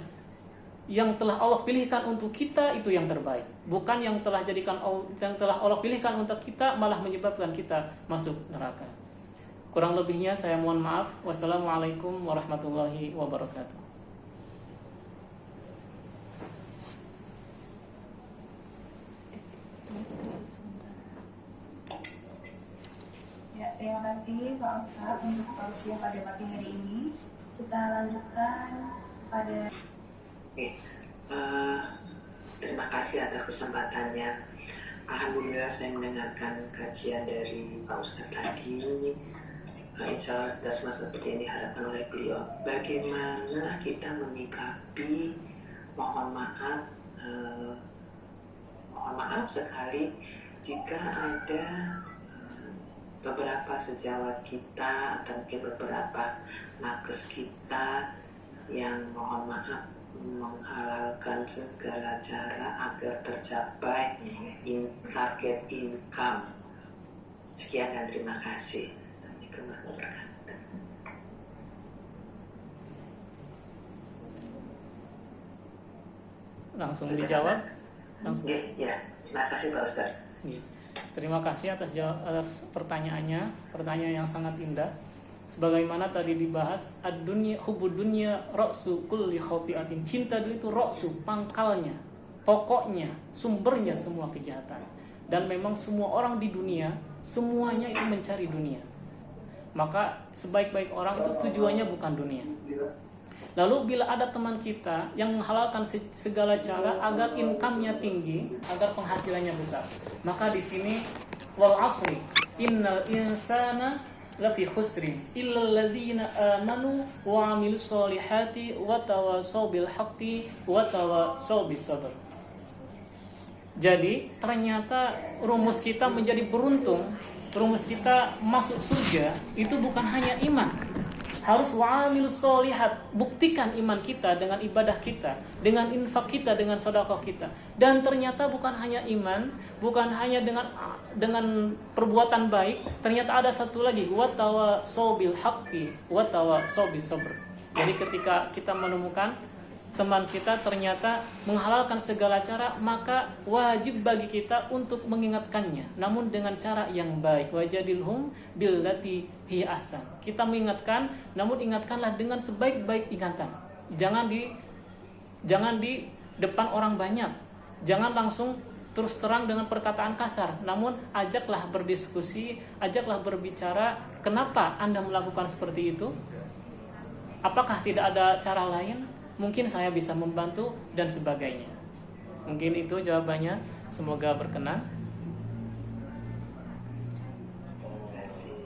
[SPEAKER 1] yang telah Allah pilihkan untuk kita itu yang terbaik. Bukan yang telah Allah pilihkan untuk kita malah menyebabkan kita masuk neraka. Kurang lebihnya saya mohon maaf. Wassalamualaikum warahmatullahi wabarakatuh.
[SPEAKER 2] Terima kasih Pak Ustadz untuk tausiah pada pagi hari ini. Kita lanjutkan pada.
[SPEAKER 3] Terima kasih atas kesempatannya. Alhamdulillah saya mendengarkan kajian dari Pak Ustadz tadi. Insya Allah kita semua seperti yang diharapkan oleh beliau. Bagaimana kita menyikapi mohon maaf sekali jika ada beberapa sejawat kita atau mungkin beberapa nakes kita yang mohon maaf menghalalkan segala cara agar tercapai target income. Sekian dan terima kasih. Assalamualaikum warahmatullahi wabarakatuh.
[SPEAKER 1] Langsung dijawab. Langsung.
[SPEAKER 3] Ya, terima kasih Pak Ustaz.
[SPEAKER 1] Terima kasih atas pertanyaannya, pertanyaan yang sangat indah. Sebagaimana tadi dibahas, ad-dunya hubud dunya ra'su kulli khati'atin. Cinta dunia itu ra'su, pangkalnya, pokoknya, sumbernya semua kejahatan. Dan memang semua orang di dunia, semuanya itu mencari dunia. Maka sebaik-baik orang itu tujuannya bukan dunia. Lalu bila ada teman kita yang menghalalkan segala cara agar income-nya tinggi, agar penghasilannya besar, maka di sini wal asri innal insana lafi khusrin illal ladzina amanu wa 'amilus solihati wa tawasaw bil haqqi wa tawasaw bis sabr. Jadi ternyata rumus kita menjadi beruntung, rumus kita masuk surga itu bukan hanya iman. Harus wa'amilus solihat, buktikan iman kita dengan ibadah kita, dengan infak kita, dengan sedekah kita. Dan ternyata bukan hanya iman, bukan hanya dengan perbuatan baik, ternyata ada satu lagi, wa tawasaw bil haqqi wa tawasaw bis sabr. Jadi ketika kita menemukan teman kita ternyata menghalalkan segala cara, maka wajib bagi kita untuk mengingatkannya, namun dengan cara yang baik. Wajadilhum billati hiya ahsan. Kita mengingatkan, namun ingatkanlah dengan sebaik-baik ingatan. Jangan di depan orang banyak. Jangan langsung terus terang dengan perkataan kasar, namun ajaklah berdiskusi, ajaklah berbicara. Kenapa Anda melakukan seperti itu? Apakah tidak ada cara lain? Mungkin saya bisa membantu dan sebagainya. Mungkin itu jawabannya. Semoga berkenan.
[SPEAKER 3] Terima kasih.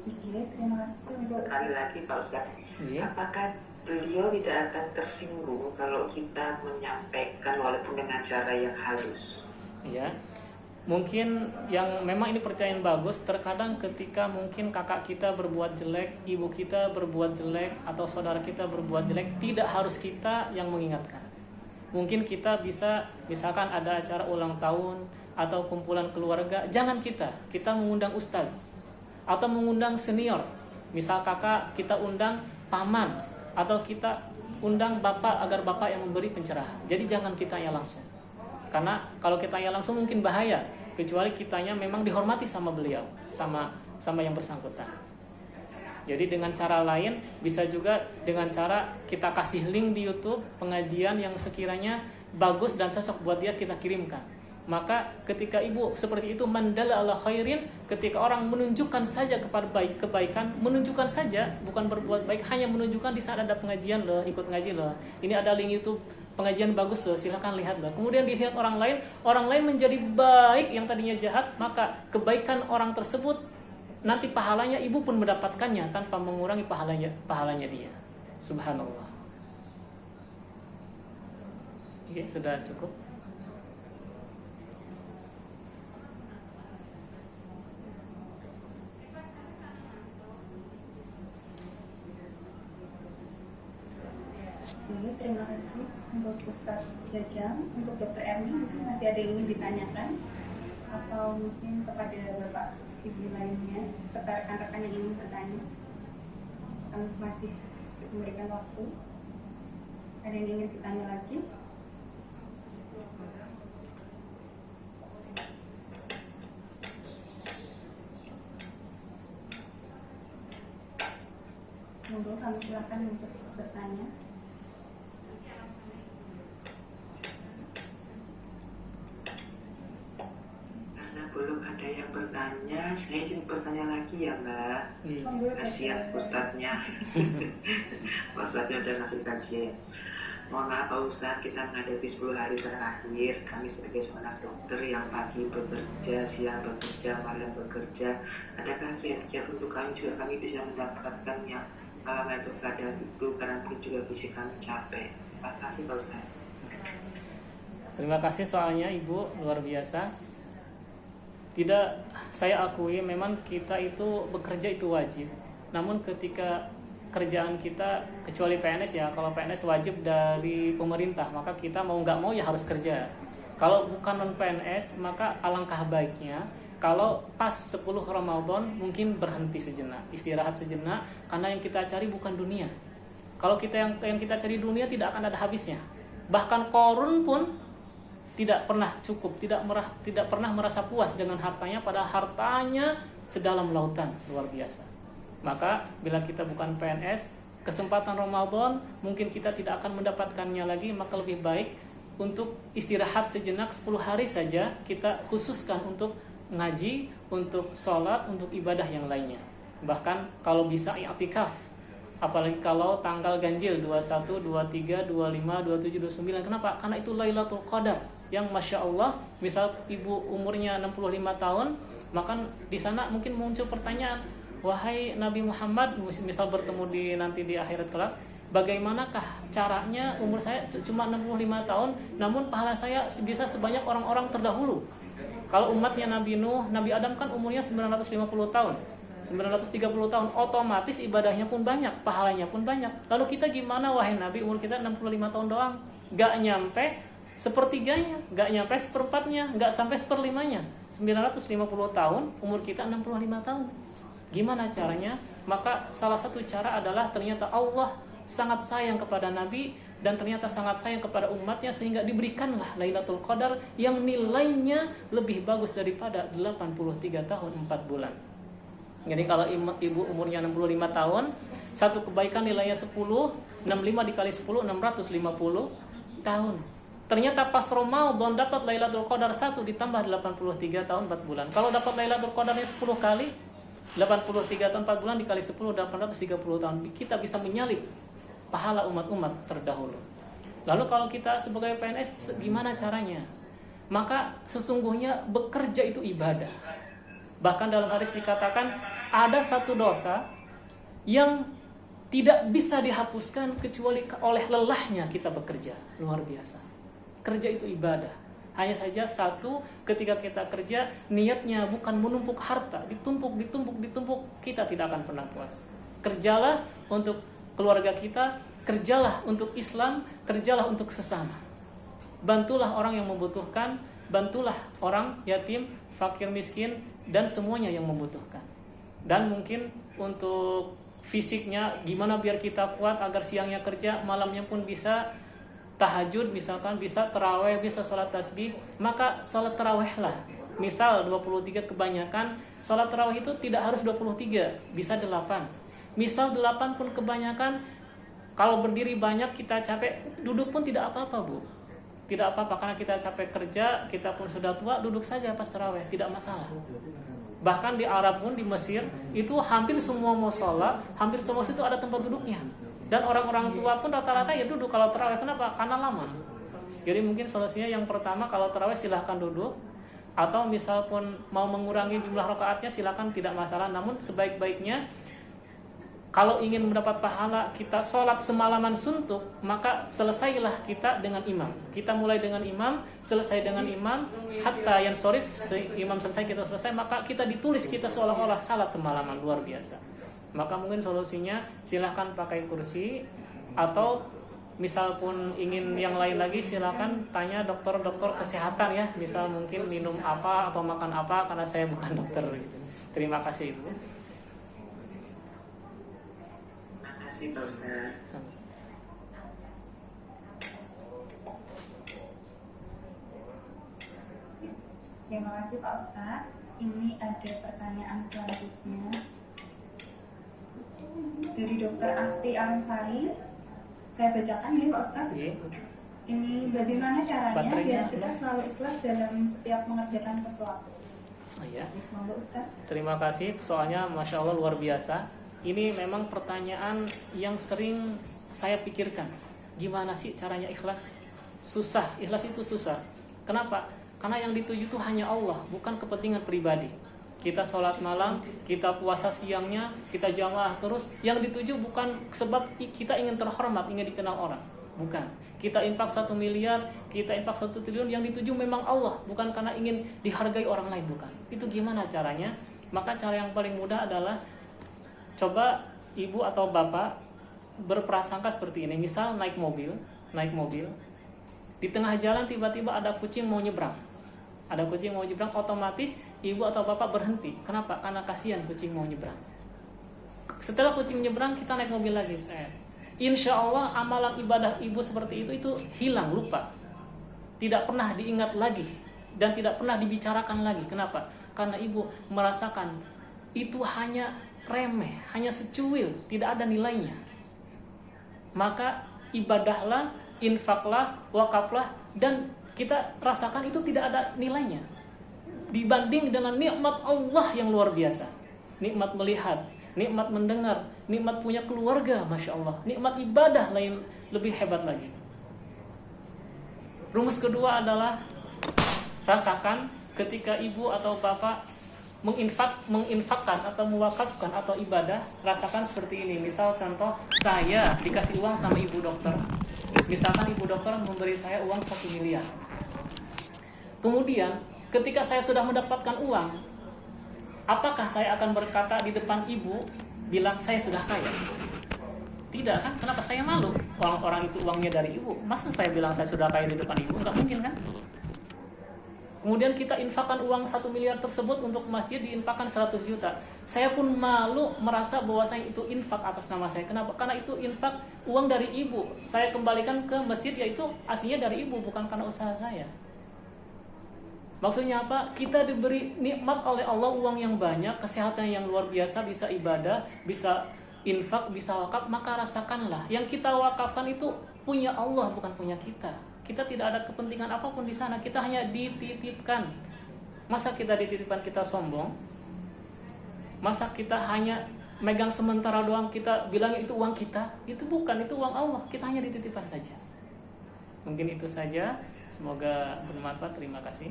[SPEAKER 2] Oke, terima kasih untuk
[SPEAKER 3] Sekali lagi Pak Ustaz,
[SPEAKER 1] Iya.
[SPEAKER 3] apakah beliau tidak akan tersinggung kalau kita menyampaikan walaupun dengan cara yang halus?
[SPEAKER 1] Ya, mungkin yang memang ini percayaan bagus. Terkadang ketika mungkin kakak kita berbuat jelek, ibu kita berbuat jelek, atau saudara kita berbuat jelek, tidak harus kita yang mengingatkan. Mungkin kita bisa, misalkan ada acara ulang tahun atau kumpulan keluarga, jangan kita mengundang ustaz atau mengundang senior. Misal kakak kita undang paman, atau kita undang bapak agar bapak yang memberi pencerahan. Jadi jangan kita yang langsung. Karena kalau kita yang langsung mungkin bahaya, kecuali kitanya memang dihormati sama beliau, sama yang bersangkutan. Jadi dengan cara lain bisa juga dengan cara kita kasih link di YouTube pengajian yang sekiranya bagus dan cocok buat dia, kita kirimkan. Maka ketika ibu seperti itu, mandala ala khairin, ketika orang menunjukkan saja kepada kebaikan, menunjukkan saja, bukan berbuat baik, hanya menunjukkan di saat ada pengajian loh, ikut ngaji loh. Ini ada link YouTube pengajian bagus loh, silakan lihat loh. Kemudian dilihat orang lain menjadi baik yang tadinya jahat, maka kebaikan orang tersebut nanti pahalanya ibu pun mendapatkannya tanpa mengurangi pahalanya dia. Subhanallah. Oke, sudah cukup.
[SPEAKER 2] Oke, terima kasih untuk Ustaz Jajang. Untuk Dr. Erni mungkin masih ada yang ingin ditanyakan, atau mungkin kepada Bapak Ibu lainnya serta rekan-rekan yang ingin bertanya. Kami masih memberikan waktu. Ada yang ingin ditanya lagi? Monggo, kami silakan untuk bertanya.
[SPEAKER 3] Belum ada yang bertanya, saya izin bertanya lagi ya Mbak.
[SPEAKER 2] Monggo,
[SPEAKER 3] Kasihan Ustadznya. Ustadznya udah ngasih kajian. Mohon maaf Pak Ustadz, kita menghadapi 10 hari terakhir. Kami sebagai seorang dokter yang pagi bekerja, siang bekerja, malam bekerja. Adakah kiat-kiat untuk kami juga kami bisa mendapatkan yang mengatur keadaan itu, karena pun juga fisik kami capek. Terima kasih Pak Ustadz.
[SPEAKER 1] Terima kasih soalnya Ibu, luar biasa. Tidak, saya akui memang kita itu bekerja itu wajib. Namun ketika kerjaan kita, kecuali PNS ya, kalau PNS wajib dari pemerintah, maka kita mau nggak mau ya harus kerja. Kalau bukan non PNS, maka alangkah baiknya kalau pas 10 Ramadan mungkin berhenti sejenak, istirahat sejenak, karena yang kita cari bukan dunia. Kalau kita yang kita cari dunia tidak akan ada habisnya. Bahkan Qarun pun tidak pernah cukup, tidak pernah merasa puas dengan hartanya, padahal hartanya sedalam lautan, luar biasa. Maka bila kita bukan PNS, kesempatan Ramadan mungkin kita tidak akan mendapatkannya lagi, maka lebih baik untuk istirahat sejenak 10 hari saja kita khususkan untuk ngaji, untuk sholat, untuk ibadah yang lainnya. Bahkan kalau bisa i'tikaf, apalagi kalau tanggal ganjil 21, 23, 25, 27, 29. Kenapa? Karena itu Lailatul Qadar yang Masya Allah, misal ibu umurnya 65 tahun, maka di sana mungkin muncul pertanyaan, wahai Nabi Muhammad, misal bertemu nanti di akhirat kelak, bagaimanakah caranya umur saya cuma 65 tahun, namun pahala saya bisa sebanyak orang-orang terdahulu. Kalau umatnya Nabi Nuh, Nabi Adam kan umurnya 950 tahun, 930 tahun, otomatis ibadahnya pun banyak, pahalanya pun banyak. Lalu kita gimana wahai Nabi, umur kita 65 tahun doang, gak nyampe sepertiganya, gak nyampe seperempatnya, gak sampai seperlimanya. 950 tahun, umur kita 65 tahun. Gimana caranya? Maka salah satu cara adalah ternyata Allah sangat sayang kepada Nabi dan ternyata sangat sayang kepada umatnya, sehingga diberikanlah Lailatul Qadar yang nilainya lebih bagus daripada 83 tahun 4 bulan. Jadi kalau ibu umurnya 65 tahun, satu kebaikan nilainya 10, 65 dikali 10, 650 tahun. Ternyata pas Ramadan dapat Lailatul Qadar 1 ditambah 83 tahun 4 bulan. Kalau dapat Lailatul Qadarnya 10 kali, 83 tahun 4 bulan dikali 10, 830 tahun. Kita bisa menyalip pahala umat-umat terdahulu. Lalu kalau kita sebagai PNS gimana caranya? Maka sesungguhnya bekerja itu ibadah. Bahkan dalam hadis dikatakan ada satu dosa yang tidak bisa dihapuskan kecuali oleh lelahnya kita bekerja. Luar biasa. Kerja itu ibadah. Hanya saja satu, ketika kita kerja niatnya bukan menumpuk harta, ditumpuk, kita tidak akan pernah puas. Kerjalah untuk keluarga kita, kerjalah untuk Islam, kerjalah untuk sesama. Bantulah orang yang membutuhkan, bantulah orang yatim, fakir miskin, dan semuanya yang membutuhkan. Dan mungkin untuk fisiknya, gimana biar kita kuat agar siangnya kerja, malamnya pun bisa tahajud, misalkan bisa tarawih, bisa sholat tasbih, maka sholat tarawihlah. Misal 23 kebanyakan, sholat tarawih itu tidak harus 23, bisa 8. Misal 8 pun kebanyakan, kalau berdiri banyak kita capek, duduk pun tidak apa-apa Bu. Tidak apa-apa, karena kita capek kerja, kita pun sudah tua, duduk saja pas tarawih, tidak masalah. Bahkan di Arab pun, di Mesir, itu hampir semua musola, hampir semua situ ada tempat duduknya. Dan orang-orang tua pun rata-rata ya duduk kalau tarawih. Kenapa? Karena lama. Jadi mungkin solusinya yang pertama, kalau tarawih silahkan duduk. Atau misal pun mau mengurangi jumlah rakaatnya silahkan, tidak masalah. Namun sebaik-baiknya, kalau ingin mendapat pahala kita sholat semalaman suntuk, maka selesailah kita dengan imam. Kita mulai dengan imam, selesai dengan imam, hatta yang sorif, imam selesai kita selesai, maka kita ditulis kita seolah-olah salat semalaman, luar biasa. Maka mungkin solusinya silahkan pakai kursi, atau misal pun ingin yang lain lagi silahkan tanya dokter-dokter kesehatan ya. Misal mungkin minum apa atau makan apa, karena saya bukan dokter. Terima kasih Ibu.
[SPEAKER 3] Terima kasih Pak Ustaz.
[SPEAKER 2] Terima kasih Pak Ustaz. Ini ada pertanyaan selanjutnya dari Dr. Asti Ansari. Saya bacakan ya Pak Ustaz. Ini bagaimana caranya biar kita selalu ikhlas dalam setiap mengerjakan sesuatu.
[SPEAKER 1] Ya.
[SPEAKER 2] Monggo Ustaz.
[SPEAKER 1] Terima kasih, soalnya Masya Allah luar biasa. Ini memang pertanyaan yang sering saya pikirkan. Gimana sih caranya ikhlas? Susah, ikhlas itu susah. Kenapa? Karena yang dituju itu hanya Allah, bukan kepentingan pribadi. Kita sholat malam, kita puasa siangnya, kita jamaah terus. Yang dituju bukan sebab kita ingin terhormat, ingin dikenal orang. Bukan. Kita infak 1 miliar, kita infak 1 triliun, yang dituju memang Allah, bukan karena ingin dihargai orang lain, bukan. Itu gimana caranya? Maka cara yang paling mudah adalah coba ibu atau bapak berprasangka seperti ini. Misal naik mobil, di tengah jalan tiba-tiba ada kucing mau nyebrang. Otomatis ibu atau bapak berhenti. Kenapa? Karena kasihan kucing mau nyebrang. Setelah kucing nyebrang, kita naik mobil lagi. Insya Allah amalan ibadah ibu seperti itu hilang, lupa. Tidak pernah diingat lagi dan tidak pernah dibicarakan lagi. Kenapa? Karena ibu merasakan itu hanya remeh, hanya secuil, tidak ada nilainya. Maka ibadahlah, infaklah, wakaflah, dan kita rasakan itu tidak ada nilainya dibanding dengan nikmat Allah yang luar biasa. Nikmat melihat, nikmat mendengar, nikmat punya keluarga, Masya Allah. Nikmat ibadah lain lebih hebat lagi. Rumus kedua adalah rasakan ketika ibu atau bapak menginfakkan atau mewakafkan atau ibadah, rasakan seperti ini. Misal contoh, saya dikasih uang sama ibu dokter. Misalkan ibu dokter memberi saya uang 1 miliar. Kemudian ketika saya sudah mendapatkan uang, apakah saya akan berkata di depan ibu bilang saya sudah kaya? Tidak kan? Kenapa? Saya malu. Orang itu uangnya dari ibu. Masa saya bilang saya sudah kaya di depan ibu? Enggak mungkin kan? Kemudian kita infakkan uang 1 miliar tersebut untuk masjid, diinfakkan 100 juta. Saya pun malu merasa bahwa saya itu infak atas nama saya. Kenapa? Karena itu infak uang dari ibu. Saya kembalikan ke masjid, yaitu aslinya dari ibu, bukan karena usaha saya. Maksudnya apa? Kita diberi nikmat oleh Allah, uang yang banyak, kesehatan yang luar biasa, bisa ibadah, bisa infak, bisa wakaf, maka rasakanlah. Yang kita wakafkan itu punya Allah, bukan punya kita. Kita tidak ada kepentingan apapun di sana, kita hanya dititipkan. Masa kita dititipkan kita sombong? Masa kita hanya megang sementara doang, kita bilang itu uang kita? Itu bukan, itu uang Allah, kita hanya dititipkan saja. Mungkin itu saja, semoga bermanfaat. Terima kasih.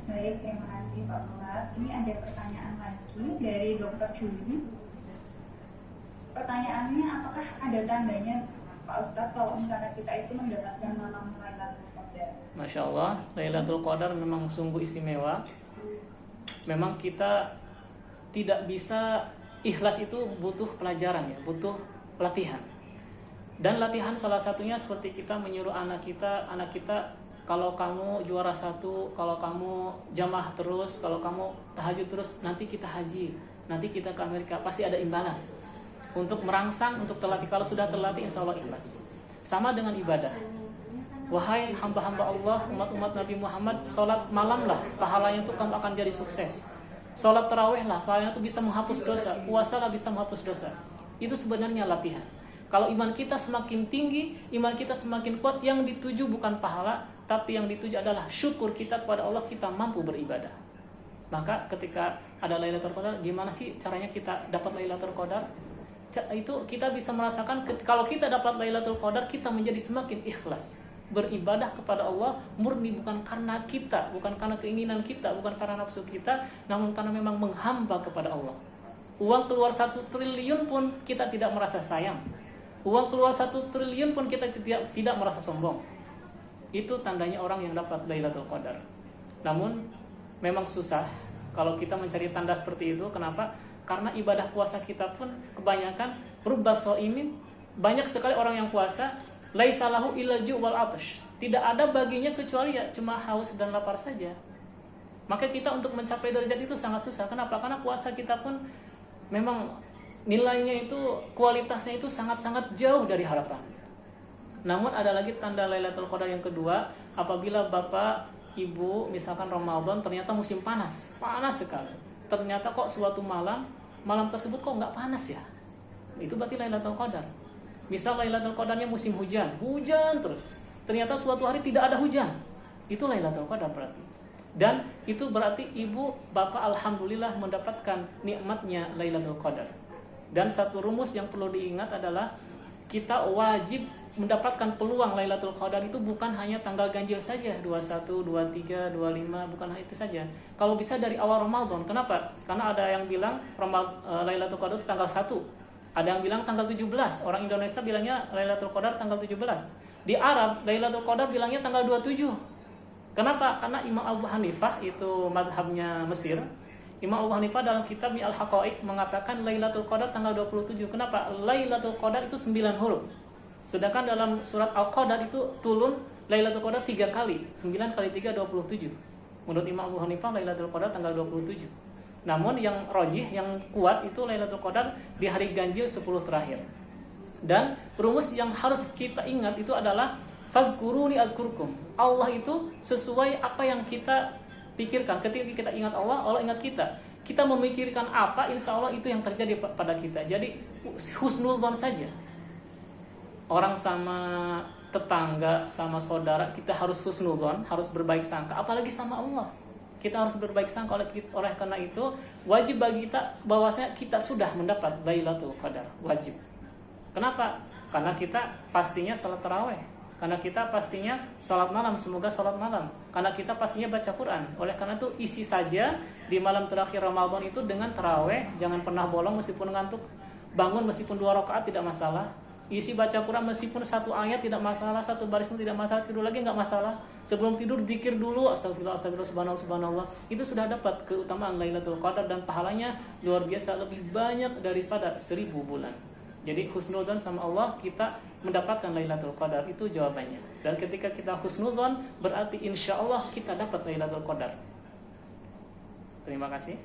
[SPEAKER 2] Baik, terima kasih Pak Ustadz. Ini ada pertanyaan lagi dari Dr. Juli. Pertanyaannya, apakah ada tandanya Pak Ustadz kalau misalnya kita itu mendapatkan malam Lailatul Qadar?
[SPEAKER 1] Masya Allah, Lailatul Qadar memang sungguh istimewa. Memang kita tidak bisa, ikhlas itu butuh pelajaran ya, butuh latihan. Dan latihan salah satunya seperti kita menyuruh anak kita, kalau kamu juara 1, kalau kamu jamaah terus, kalau kamu tahajud terus, nanti kita haji, nanti kita ke Amerika, pasti ada imbalan. Untuk merangsang, untuk terlatih. Kalau sudah terlatih, insya Allah ikhlas. Sama dengan ibadah. Wahai hamba-hamba Allah, umat-umat Nabi Muhammad, sholat malamlah, pahalanya itu kamu akan jadi sukses. Sholat tarawih lah, pahalanya itu bisa menghapus dosa. Puasa lah bisa menghapus dosa. Itu sebenarnya latihan. Kalau iman kita semakin tinggi, iman kita semakin kuat, yang dituju bukan pahala, tapi yang dituju adalah syukur kita kepada Allah, kita mampu beribadah. Maka ketika ada Lailatul Qadar, gimana sih caranya kita dapat Lailatul Qadar? Itu kita bisa merasakan kalau kita dapat Lailatul Qadar, kita menjadi semakin ikhlas beribadah kepada Allah, murni, bukan karena kita, bukan karena keinginan kita, bukan karena nafsu kita, namun karena memang menghamba kepada Allah. Uang keluar 1 triliun pun kita tidak merasa sayang. Uang keluar 1 triliun pun kita tidak merasa sombong. Itu tandanya orang yang dapat Lailatul Qadar. Namun memang susah kalau kita mencari tanda seperti itu. Kenapa? Karena ibadah puasa kita pun kebanyakan rubba shaimin, banyak sekali orang yang puasa laisa lahu illa ju' wal atash. Tidak ada baginya kecuali ya cuma haus dan lapar saja. Maka kita untuk mencapai derajat itu sangat susah. Kenapa? Karena puasa kita pun memang nilainya itu, kualitasnya itu sangat-sangat jauh dari harapan. Namun ada lagi tanda Lailatul Qadar yang kedua, apabila bapak, ibu, misalkan Ramadan ternyata musim panas sekali. Ternyata kok suatu malam tersebut kok nggak panas ya? Itu berarti Lailatul Qadar. Misal Lailatul Qadarnya musim hujan terus. Ternyata suatu hari tidak ada hujan. Itu Lailatul Qadar berarti. Dan itu berarti ibu, bapak alhamdulillah mendapatkan nikmatnya Lailatul Qadar. Dan satu rumus yang perlu diingat adalah kita wajib mendapatkan peluang Lailatul Qadar itu bukan hanya tanggal ganjil saja, 21, 23, 25, bukan hanya itu saja. Kalau bisa dari awal Ramadan. Kenapa? Karena ada yang bilang Lailatul Qadar itu tanggal 1. Ada yang bilang tanggal 17. Orang Indonesia bilangnya Lailatul Qadar tanggal 17. Di Arab Lailatul Qadar bilangnya tanggal 27. Kenapa? Karena Imam Abu Hanifah itu madhabnya Mesir. Imam Abu Hanifah dalam kitabnya Al-Haqaiq mengatakan Lailatul Qadar tanggal 27. Kenapa? Lailatul Qadar itu 9 huruf. Sedangkan dalam surat Al-Qadar itu turun Lailatul Qadar 3 kali. 9 kali 3 27. Menurut Imam Abu Hanifah Lailatul Qadar tanggal 27. Namun yang rajih, yang kuat itu Lailatul Qadar di hari ganjil 10 terakhir. Dan rumus yang harus kita ingat itu adalah fadhkuruni adzkurkum. Allah itu sesuai apa yang kita pikirkan. Ketika kita ingat Allah, Allah ingat kita. Kita memikirkan apa, insya Allah itu yang terjadi pada kita. Jadi husnuzon saja. Orang sama tetangga, sama saudara, kita harus husnuzon, harus berbaik sangka. Apalagi sama Allah, kita harus berbaik sangka. Oleh karena itu wajib bagi kita bahwasanya kita sudah mendapat Lailatul Qadar, wajib. Kenapa? Karena kita pastinya salat tarawih, karena kita pastinya salat malam, semoga salat malam, karena kita pastinya baca Quran. Oleh karena itu isi saja di malam terakhir Ramadan itu dengan tarawih, jangan pernah bolong meskipun ngantuk, bangun meskipun 2 rakaat tidak masalah. Isi baca Quran meskipun 1 ayat tidak masalah, 1 baris pun tidak masalah, tidur lagi nggak masalah. Sebelum tidur zikir dulu, astagfirullah, astagfirullah, subhanallah, subhanallah. Itu sudah dapat keutamaan Lailatul Qadar dan pahalanya luar biasa, lebih banyak daripada 1000 bulan. Jadi husnudzon sama Allah, kita mendapatkan Lailatul Qadar, itu jawabannya. Dan ketika kita husnudzon berarti insya Allah kita dapat Lailatul Qadar. Terima kasih.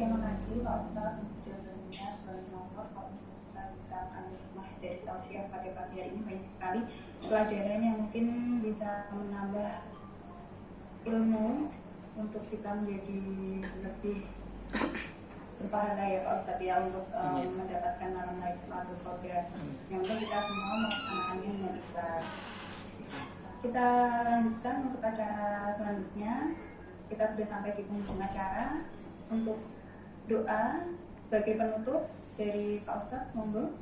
[SPEAKER 2] Terima kasih Pak Ustaz untuk jawabannya. Sebagai nomor, kalau kita bisa ambil hikmah dari tausiah pada pagi hari ini banyak sekali pelajaran yang mungkin bisa menambah ilmu untuk kita menjadi lebih berpahala ya Pak Ustaz ya, untuk mendapatkan malam Lailatul Qadar. Yang penting kita semua melaksanakannya dengan ikhlas. Kita lanjutkan untuk acara selanjutnya. Kita sudah sampai di penghujung acara. Untuk doa sebagai penutup dari Pak Ustadz, monggo.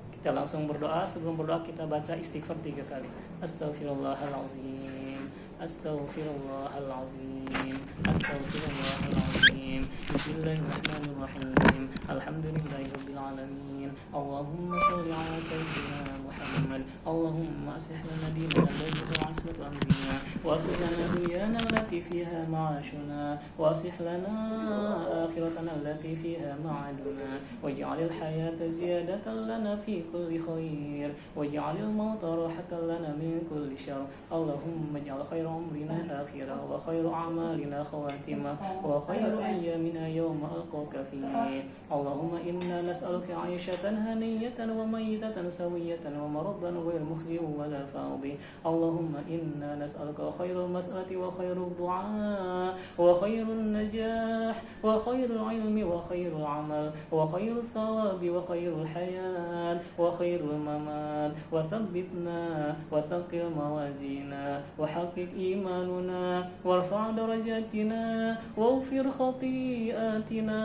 [SPEAKER 1] Kita langsung berdoa. Sebelum berdoa kita baca istighfar 3 kali. Astaghfirullahaladzim, astaghfirullahaladzim, astaghfirullahaladzim. Bismillahirrahmanirrahim. Alhamdulillahirabbil alamin. Allahumma shalli ala sayyidina Muhammad. Allahumma aslih lana dinana alladhi huwa ismatu amrina, wa aslih lana dunyana allati fiha ma'ashuna, wa aslih lana akhiratana allati fiha ma'aduna, waj'alil hayata ziyadatan lana fi kulli khair, waj'alil mauta rahatan lana min kulli syarr. Allahumma ij'al khayra umrina akhirah, wa khayra a'malina khawatimah, wa khayra ayyamina yawma alqaka fihi. Allahumma inna nas'aluka 'aishatan haniyatan wa maytatan sawiyatan wa maradan ghayr mukhzi wa la fadhi. Allahumma inna nas'aluka khairal mas'alati wa khairud du'a wa khairun najah wa khairul ilmi wa khairul amal wa khairul thawabi wa khairul hayat wa khairul mamat wa thabbitna wa thaqil mawazina wa haqiq imanuna warfa' darajatina waghfir khati'atina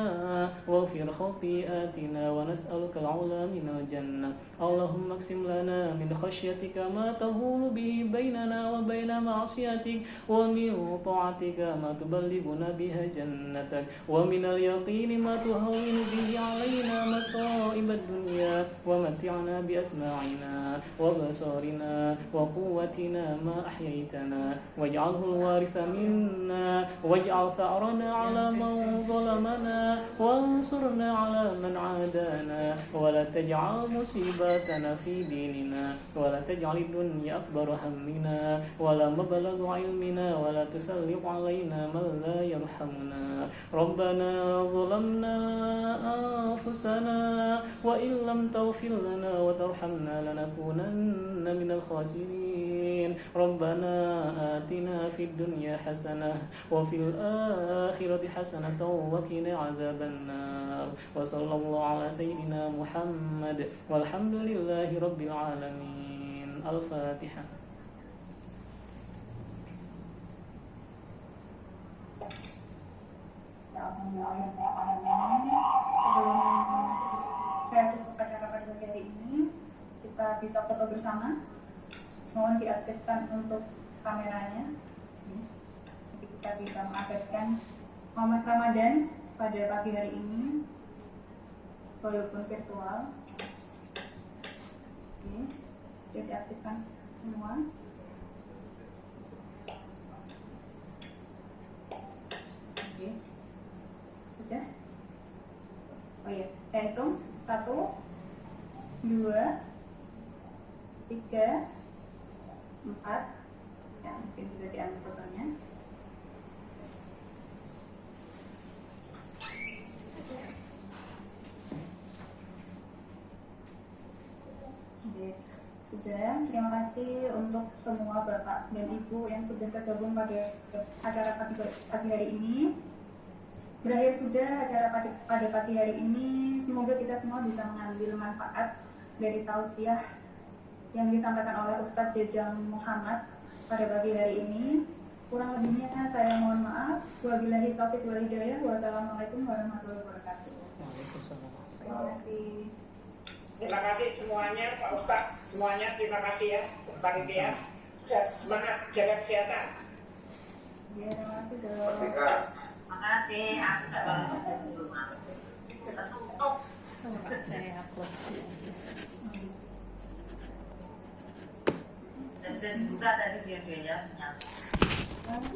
[SPEAKER 1] waghfir khati'atina wa nas'aluka al-'ula minal jannah. Allahumma aqsim lana min khashyatika ma tahulu bihi bainana wa baina ma'asiyatik, wa min ta'atika ma tuballighuna biha jannatak, wa min al-yaqini ma tuhawwinu bihi 'alaina masa'ib ad-dunya, wa mat'ina bi asma'ina wa basarina wa quwwatina ma ahyaytana, waj'alhu al-waritha minna waj'al tha'rana 'ala man zalamana wansurna 'ala man 'adana, wa la taj'al musibatana fi dinina, wa la taj'al ad-dunya akbar hammina wa la mablagha 'ilmina, wa la tusallit 'alaina man la yarhamuna. Rabbana zalamna anfusana wa in lam taghfir lana wa tarhamna lanakunanna minal khasirin. Rabbana atina fid dunya hasanah wa fil akhirati hasanatan wa qina 'adzabannar. Wa sallallahu ala sayyidina Muhammad walhamdulillahi rabbil alamin. Al-Fatihah.
[SPEAKER 2] Sebelum saya tutup acara pada hari ini, kita bisa foto bersama. Mohon diaktifkan untuk kameranya. kita bisa mengabadikan momen Ramadan pada pagi hari ini walaupun virtual. Oke, sudah diaktifkan semua. Oke, sudah. Oh iya, saya hitung 1, 2, 3, 4. Ya, mungkin bisa diambil fotonya. Oke, sudah. Terima kasih untuk semua Bapak dan Ibu yang sudah tergabung pada acara pagi hari ini. Berakhir sudah acara pada pagi hari ini. Semoga kita semua bisa mengambil manfaat dari tausiah yang disampaikan oleh Ustadz Jajang Muhammad pada pagi hari ini. Kurang lebihnya saya mohon maaf. Wabillahi taufiq wal hidayah. Wassalamualaikum warahmatullahi wabarakatuh.
[SPEAKER 1] Waalaikumsalam.
[SPEAKER 2] Terima kasih.
[SPEAKER 4] Terima kasih semuanya, Pak Ustadz. Semuanya terima kasih ya, panitia. Semangat jaga kesehatan.
[SPEAKER 2] Ya, terima kasih dok.
[SPEAKER 5] Makasih, aku sudah bangun di rumah. Kita tutup.
[SPEAKER 6] Saya hapus.
[SPEAKER 5] Dan bisa dibuka tadi dia-dia.